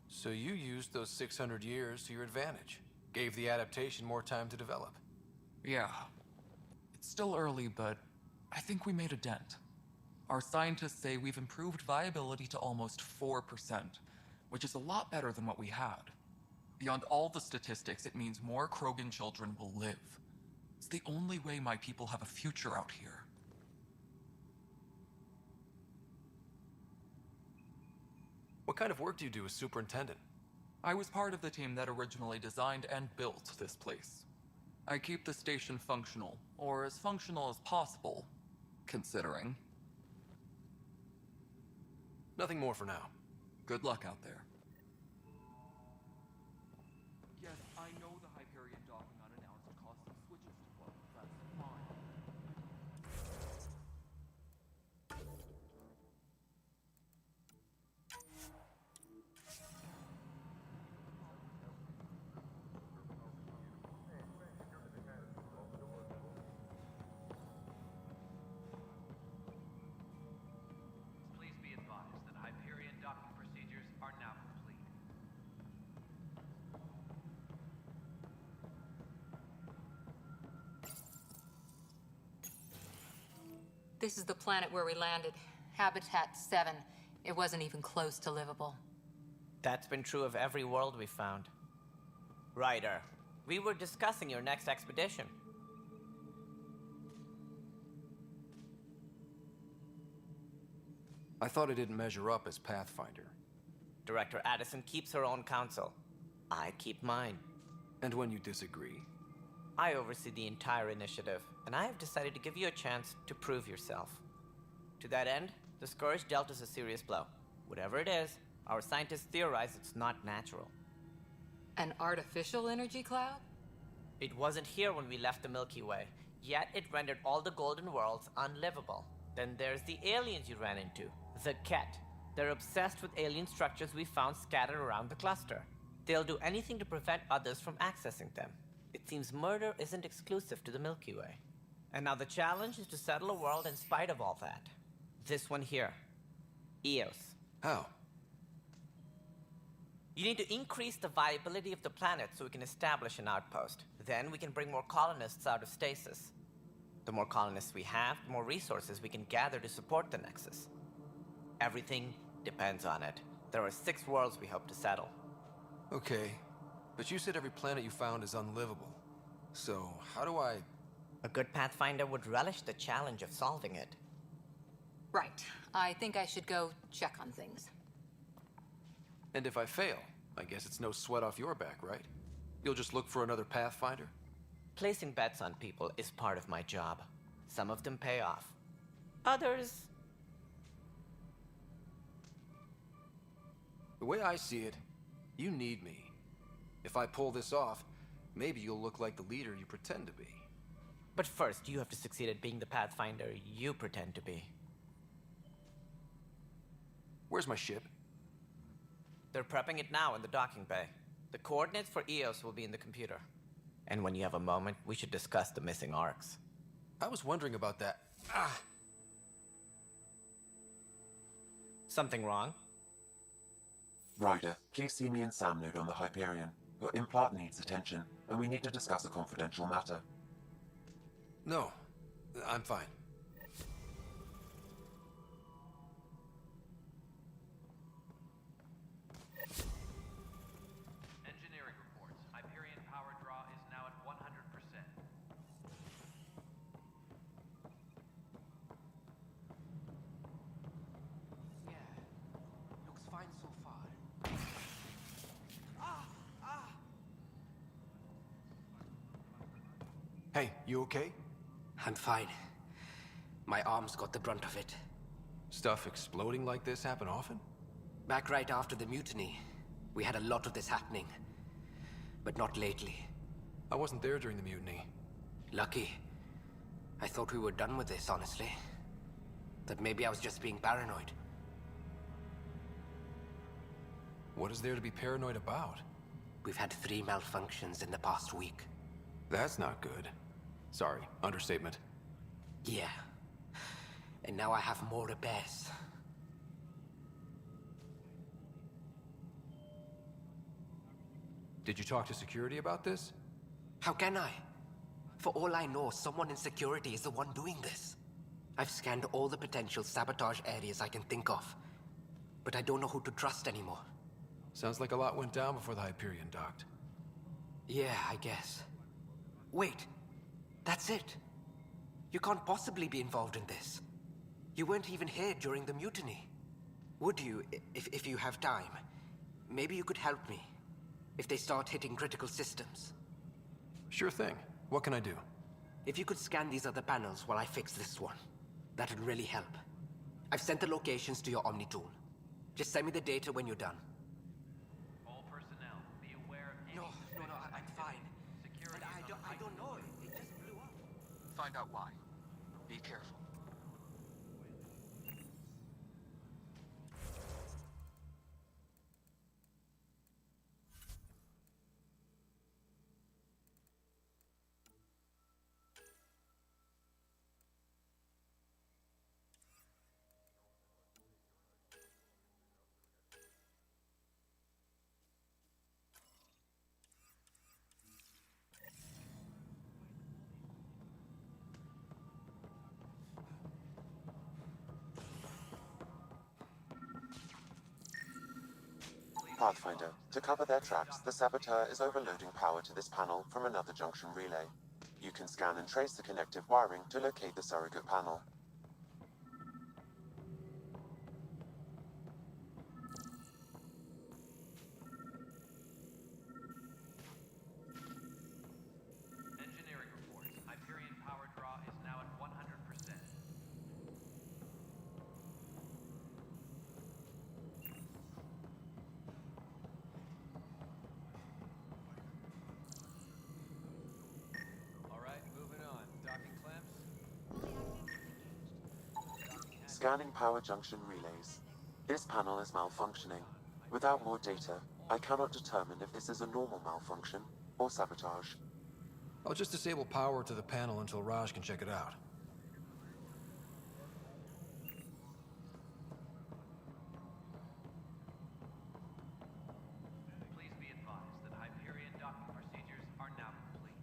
So you used those 600 years to your advantage. Gave the adaptation more time to develop. Yeah. It's still early, but I think we made a dent. Our scientists say we've improved viability to almost 4%, which is a lot better than what we had. Beyond all the statistics, it means more Krogan children will live. It's the only way my people have a future out here. What kind of work do you do as superintendent? I was part of the team that originally designed and built this place. I keep the station functional, or as functional as possible, considering. Nothing more for now. Good luck out there. Yes, I know the Hyperion docking unannounced caused some switches to blow. That's fine. Please be advised that Hyperion docking procedures are now This is the planet where we landed. Habitat 7. It wasn't even close to livable. That's been true of every world we found. Ryder, we were discussing your next expedition. I thought I didn't measure up as Pathfinder. Director Addison keeps her own counsel. I keep mine. And when you disagree? I oversee the entire initiative, and I have decided to give you a chance to prove yourself. To that end, the Scourge dealt us a serious blow. Whatever it is, our scientists theorize it's not natural. An artificial energy cloud? It wasn't here when we left the Milky Way, yet it rendered all the Golden Worlds unlivable. Then there's the aliens you ran into, the Ket. They're obsessed with alien structures we found scattered around the cluster. They'll do anything to prevent others from accessing them. It seems murder isn't exclusive to the Milky Way. And now the challenge is to settle a world in spite of all that. This one here. Eos. How? You need to increase the viability of the planet so we can establish an outpost. Then we can bring more colonists out of stasis. The more colonists we have, the more resources we can gather to support the Nexus. Everything depends on it. There are 6 worlds we hope to settle. Okay, but you said every planet you found is unlivable. So, how do I... A good Pathfinder would relish the challenge of solving it. Right. I think I should go check on things. And if I fail, I guess it's no sweat off your back, right? You'll just look for another Pathfinder? Placing bets on people is part of my job. Some of them pay off. Others... The way I see it, you need me. If I pull this off, maybe you'll look like the leader you pretend to be. But first, you have to succeed at being the Pathfinder you pretend to be. Where's my ship? They're prepping it now in the docking bay. The coordinates for Eos will be in the computer. And when you have a moment, we should discuss the missing arcs. I was wondering about that. Something wrong? Ryder, please see me and Sam Node on the Hyperion. Your implant needs attention, and we need to discuss a confidential matter. No, I'm fine. Engineering reports. Hyperion power draw is now at 100%. Yeah, looks fine so far. Hey, you okay? I'm fine. My arms got the brunt of it. Stuff exploding like this happen often? Back right after the mutiny, we had a lot of this happening. But not lately. I wasn't there during the mutiny. Lucky. I thought we were done with this, honestly. That maybe I was just being paranoid. What is there to be paranoid about? We've had 3 malfunctions in the past week. That's not good. Sorry, understatement. Yeah. And now I have more repairs. Did you talk to security about this? How can I? For all I know, someone in security is the one doing this. I've scanned all the potential sabotage areas I can think of. But I don't know who to trust anymore. Sounds like a lot went down before the Hyperion docked. Yeah, I guess. Wait. That's it. You can't possibly be involved in this. You weren't even here during the mutiny. Would you, if you have time? Maybe you could help me. If they start hitting critical systems. Sure thing. What can I do? If you could scan these other panels while I fix this one, that would really help. I've sent the locations to your Omni tool. Just send me the data when you're done. All personnel, be aware of any No, I'm fine. security. I don't know. It just blew up. Find out why. Be careful. Pathfinder, to cover their tracks, the saboteur is overloading power to this panel from another junction relay. You can scan and trace the connective wiring to locate the surrogate panel. Engineering reports. Hyperion power draw is now at 100%. Alright, moving on. Docking clamps? Scanning power junction relays. This panel is malfunctioning. Without more data, I cannot determine if this is a normal malfunction or sabotage. I'll just disable power to the panel until Raj can check it out. Please be advised that Hyperion docking procedures are now complete.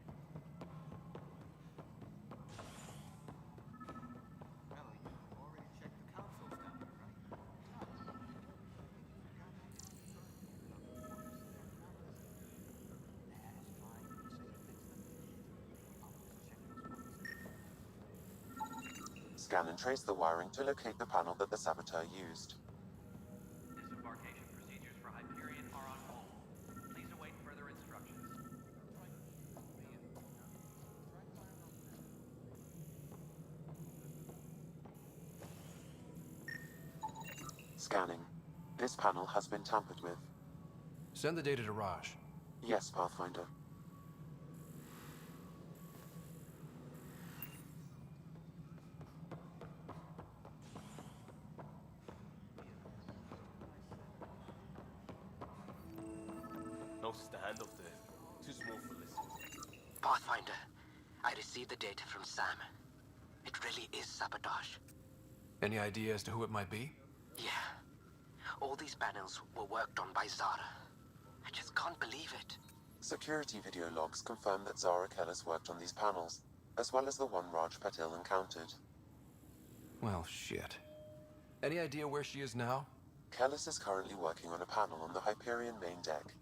Scan and trace the wiring to locate the panel that the saboteur used. Disembarkation procedures for Hyperion are on hold. Please await further instructions. Scanning. This panel has been tampered with. Send the data to Raj. Yes, Pathfinder. No stand up there. Too small for listening. Pathfinder, I received the data from Sam. It really is sabotage. Any idea as to who it might be? Yeah. All these panels were worked on by Zara. I just can't believe it. Security video logs confirm that Zara Kellis worked on these panels, as well as the one Raj Patil encountered. Well, shit. Any idea where she is now? Kellis is currently working on a panel on the Hyperion main deck.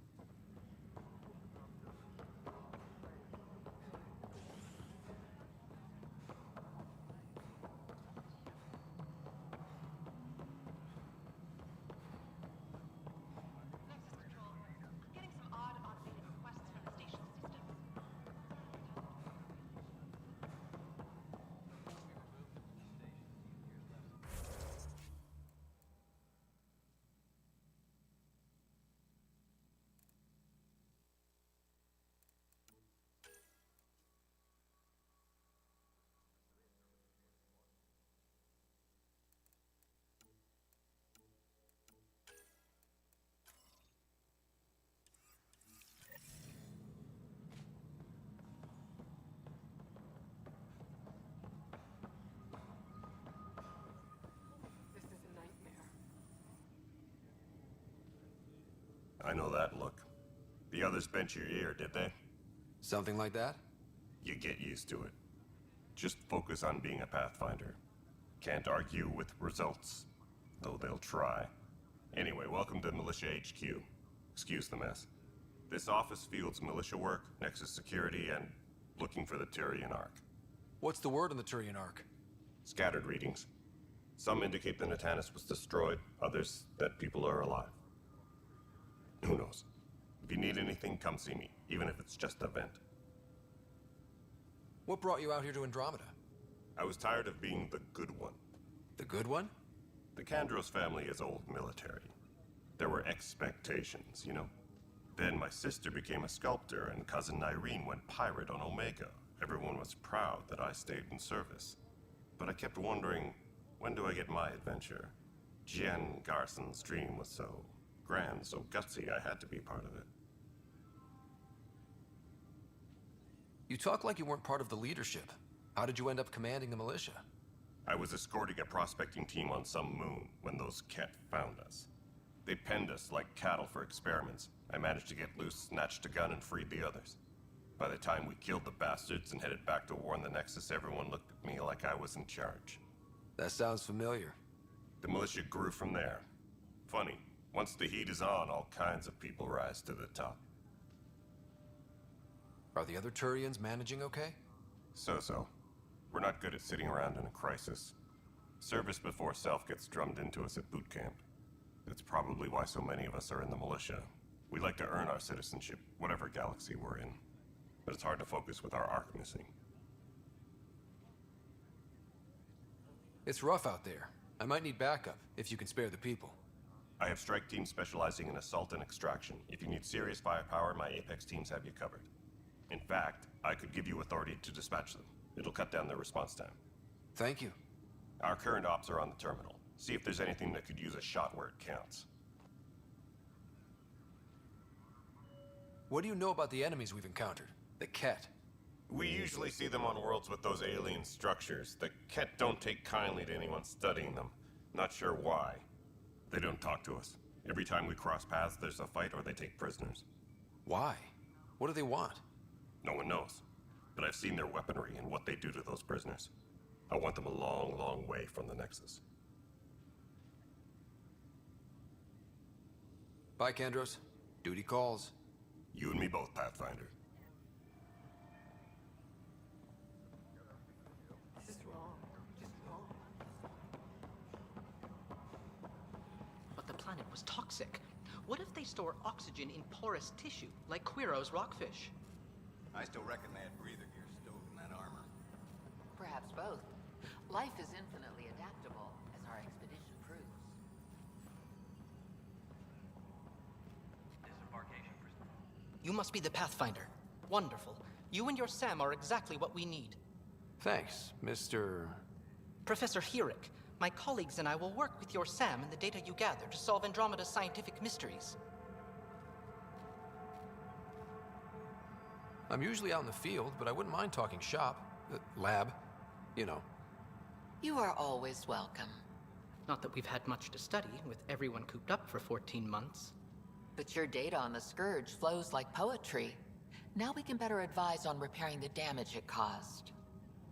I know that look. The others bent your ear, did they? Something like that? You get used to it. Just focus on being a Pathfinder. Can't argue with results, though they'll try. Anyway, welcome to Militia HQ. Excuse the mess. This office fields militia work, Nexus security, and looking for the Turian Ark. What's the word on the Turian Ark? Scattered readings. Some indicate the Natanus was destroyed, others that people are alive. Who knows? If you need anything, come see me, even if it's just a vent. What brought you out here to Andromeda? I was tired of being the good one. The good one? The Kandros family is old military. There were expectations, you know? Then my sister became a sculptor and cousin Irene went pirate on Omega. Everyone was proud that I stayed in service. But I kept wondering, when do I get my adventure? Jen Garson's dream was so grand, so gutsy, I had to be part of it. You talk like you weren't part of the leadership. How did you end up commanding the militia? I was escorting a prospecting team on some moon when those Ket found us. They penned us like cattle for experiments. I managed to get loose, snatched a gun, and freed the others. By the time we killed the bastards and headed back to warn the Nexus, everyone looked at me like I was in charge. That sounds familiar. The militia grew from there. Funny, Once the heat is on, all kinds of people rise to the top. Are the other Turians managing okay? So-so. We're not good at sitting around in a crisis. Service before self gets drummed into us at boot camp. That's probably why so many of us are in the militia. We like to earn our citizenship, whatever galaxy we're in. But it's hard to focus with our arc missing. It's rough out there. I might need backup, if you can spare the people. I have strike teams specializing in assault and extraction. If you need serious firepower, my Apex teams have you covered. In fact, I could give you authority to dispatch them. It'll cut down their response time. Thank you. Our current ops are on the terminal. See if there's anything that could use a shot where it counts. What do you know about the enemies we've encountered? The Ket? We usually see them on worlds with those alien structures. The Ket don't take kindly to anyone studying them. Not sure why. They don't talk to us. Every time we cross paths, there's a fight or they take prisoners. Why? What do they want? No one knows. But I've seen their weaponry and what they do to those prisoners. I want them a long, long way from the Nexus. Bye, Kandros. Duty calls. You and me both, Pathfinder. This is wrong. Just wrong. But the planet was toxic. What if they store oxygen in porous tissue, like Quiro's rockfish? I still reckon they had breather gear stowed in that armor. Perhaps both. Life is infinitely adaptable, as our expedition proves. Disembarkation. You must be the Pathfinder. Wonderful. You and your Sam are exactly what we need. Thanks, Mr. Professor Hirik, my colleagues and I will work with your Sam and the data you gather to solve Andromeda's scientific mysteries. I'm usually out in the field, but I wouldn't mind talking shop. Lab. You know. You are always welcome. Not that we've had much to study, with everyone cooped up for 14 months. But your data on the Scourge flows like poetry. Now we can better advise on repairing the damage it caused.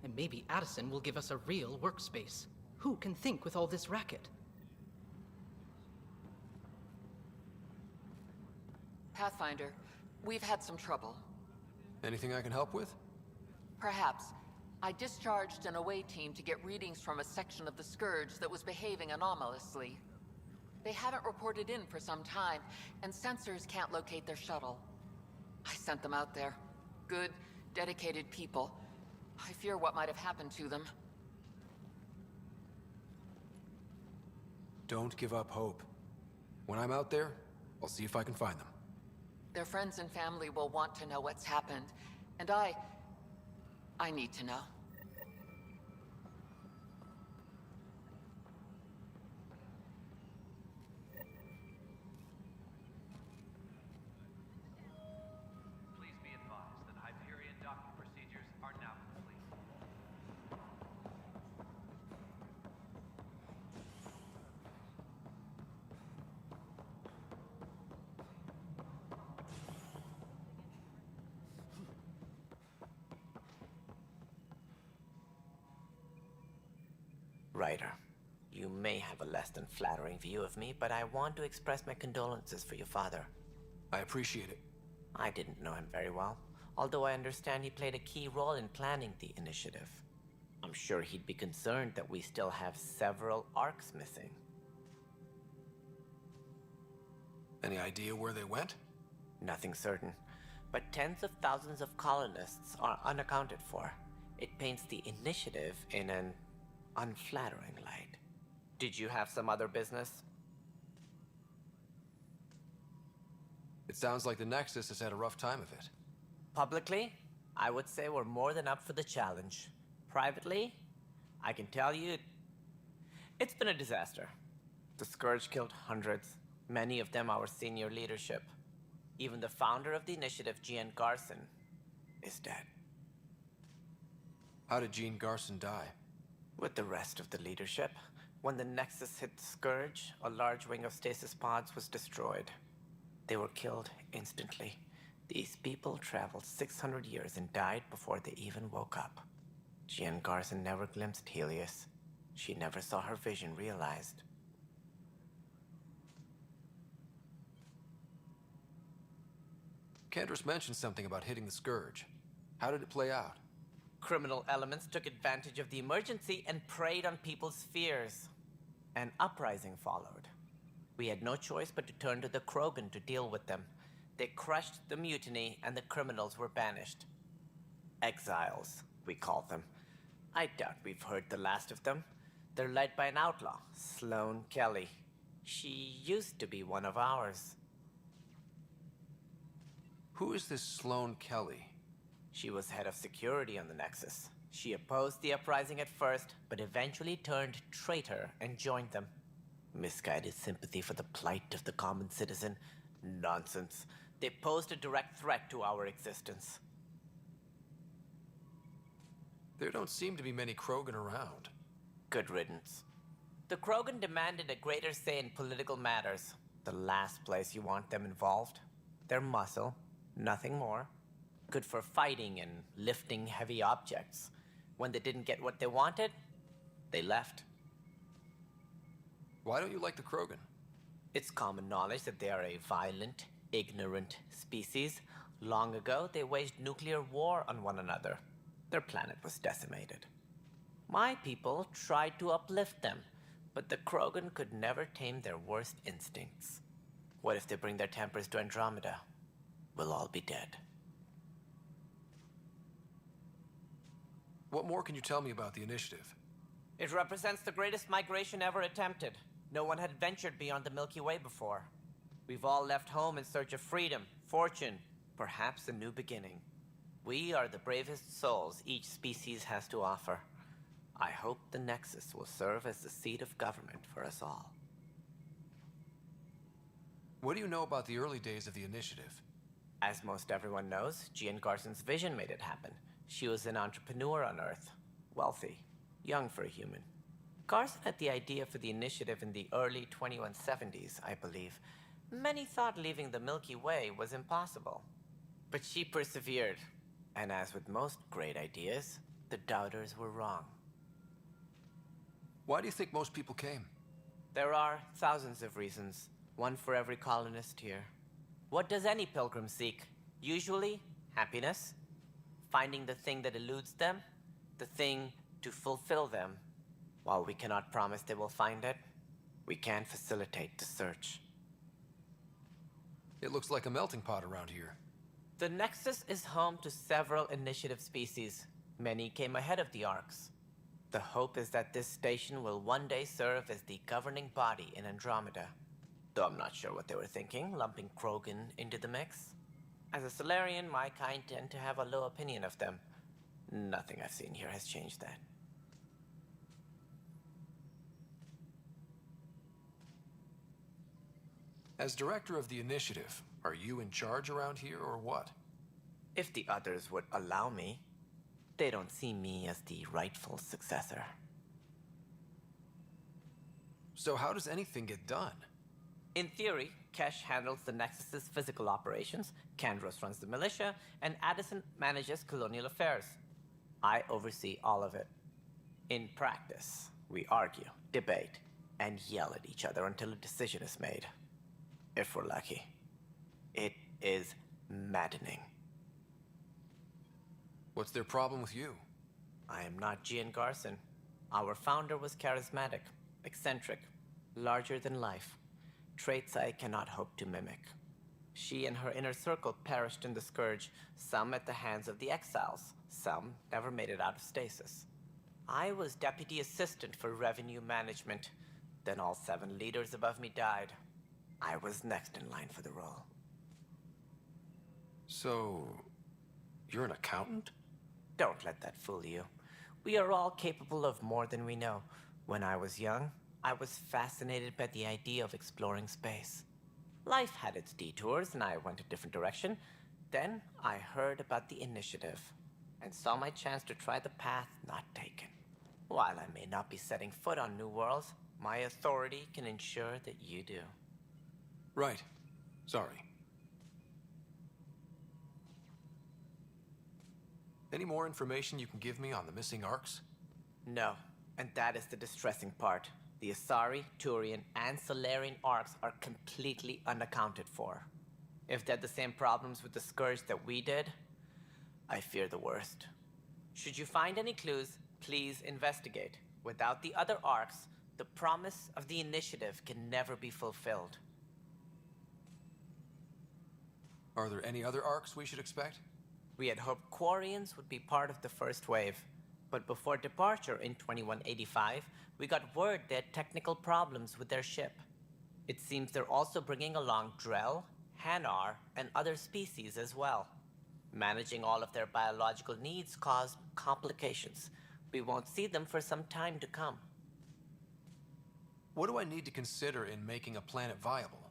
And maybe Addison will give us a real workspace. Who can think with all this racket? Pathfinder, we've had some trouble. Anything I can help with? Perhaps. I discharged an away team to get readings from a section of the Scourge that was behaving anomalously. They haven't reported in for some time, and sensors can't locate their shuttle. I sent them out there. Good, dedicated people. I fear what might have happened to them. Don't give up hope. When I'm out there, I'll see if I can find them. Their friends and family will want to know what's happened, and I need to know. Please be advised that Hyperion docking procedures are now complete. Ryder, you may have a less than flattering view of me, but I want to express my condolences for your father. I appreciate it. I didn't know him very well, although I understand he played a key role in planning the initiative. I'm sure he'd be concerned that we still have several arcs missing. Any idea where they went? Nothing certain, but tens of thousands of colonists are unaccounted for. It paints the initiative in an unflattering light. Did you have some other business? It sounds like the Nexus has had a rough time of it. Publicly, I would say we're more than up for the challenge. Privately, I can tell you, it's been a disaster. The Scourge killed hundreds, many of them our senior leadership. Even the founder of the initiative, Gian Garson, is dead. How did Jean Garson die? With the rest of the leadership. When the Nexus hit the Scourge, a large wing of stasis pods was destroyed. They were killed instantly. These people traveled 600 years and died before they even woke up. Jean Garson never glimpsed Helios. She never saw her vision realized. Candra's mentioned something about hitting the Scourge. How did it play out? Criminal elements took advantage of the emergency and preyed on people's fears. An uprising followed. We had no choice but to turn to the Krogan to deal with them. They crushed the mutiny and the criminals were banished. Exiles, we call them. I doubt we've heard the last of them. They're led by an outlaw, Sloane Kelly. She used to be one of ours. Who is this Sloane Kelly? She was head of security on the Nexus. She opposed the uprising at first, but eventually turned traitor and joined them. Misguided sympathy for the plight of the common citizen? Nonsense. They posed a direct threat to our existence. There don't seem to be many Krogan around. Good riddance. The Krogan demanded a greater say in political matters. The last place you want them involved. Their muscle, nothing more. Good for fighting and lifting heavy objects. When they didn't get what they wanted, they left. Why don't you like the Krogan? It's common knowledge that they are a violent, ignorant species. Long ago, they waged nuclear war on one another. Their planet was decimated. My people tried to uplift them, but the Krogan could never tame their worst instincts. What if they bring their tempers to Andromeda? We'll all be dead. What more can you tell me about the initiative? It represents the greatest migration ever attempted. No one had ventured beyond the Milky Way before. We've all left home in search of freedom, fortune, perhaps a new beginning. We are the bravest souls each species has to offer. I hope the Nexus will serve as the seat of government for us all. What do you know about the early days of the initiative? As most everyone knows, Jean Garson's vision made it happen. She was an entrepreneur on Earth. Wealthy. Young for a human. Garson had the idea for the initiative in the early 2170s, I believe. Many thought leaving the Milky Way was impossible. But she persevered. And as with most great ideas, the doubters were wrong. Why do you think most people came? There are thousands of reasons, one for every colonist here. What does any pilgrim seek? Usually, happiness. Finding the thing that eludes them, the thing to fulfill them. While we cannot promise they will find it, we can facilitate the search. It looks like a melting pot around here. The Nexus is home to several initiative species. Many came ahead of the Arks. The hope is that this station will one day serve as the governing body in Andromeda. Though I'm not sure what they were thinking, lumping Krogan into the mix. As a Solarian, my kind tend to have a low opinion of them. Nothing I've seen here has changed that. As director of the initiative, are you in charge around here or what? If the others would allow me, they don't see me as the rightful successor. So how does anything get done? In theory, Kesh handles the Nexus's physical operations, Kandros runs the militia, and Addison manages colonial affairs. I oversee all of it. In practice, we argue, debate, and yell at each other until a decision is made. If we're lucky. It is maddening. What's their problem with you? I am not Gian Garson. Our founder was charismatic, eccentric, larger than life. Traits I cannot hope to mimic. She and her inner circle perished in the Scourge, some at the hands of the Exiles, some never made it out of stasis. I was deputy assistant for revenue management. Then all 7 leaders above me died. I was next in line for the role. So, you're an accountant? Don't let that fool you. We are all capable of more than we know. When I was young, I was fascinated by the idea of exploring space. Life had its detours, and I went a different direction. Then I heard about the initiative, and saw my chance to try the path not taken. While I may not be setting foot on new worlds, my authority can ensure that you do. Right. Sorry. Any more information you can give me on the missing Arks? No, and that is the distressing part. The Asari, Turian, and Solarian Arks are completely unaccounted for. If they had the same problems with the Scourge that we did, I fear the worst. Should you find any clues, please investigate. Without the other arcs, the promise of the Initiative can never be fulfilled. Are there any other arcs we should expect? We had hoped Quarians would be part of the first wave, but before departure in 2185, we got word they had technical problems with their ship. It seems they're also bringing along Drell, Hanar, and other species as well. Managing all of their biological needs caused complications. We won't see them for some time to come. What do I need to consider in making a planet viable?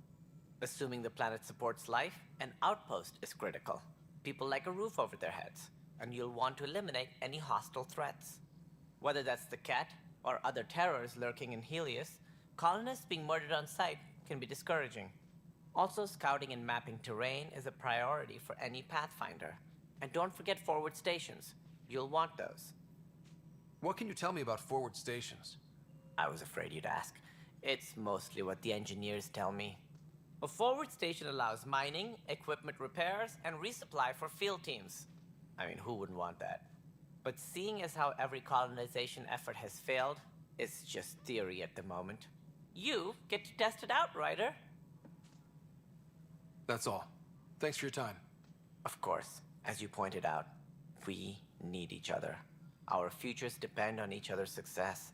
Assuming the planet supports life, an outpost is critical. People like a roof over their heads, and you'll want to eliminate any hostile threats. Whether that's the Ket or other terrors lurking in Helios, colonists being murdered on sight can be discouraging. Also, scouting and mapping terrain is a priority for any Pathfinder. And don't forget forward stations. You'll want those. What can you tell me about forward stations? I was afraid you'd ask. It's mostly what the engineers tell me. A forward station allows mining, equipment repairs, and resupply for field teams. I mean, who wouldn't want that? But seeing as how every colonization effort has failed, it's just theory at the moment. You get to test it out, Ryder. That's all. Thanks for your time. Of course. As you pointed out, we need each other. Our futures depend on each other's success.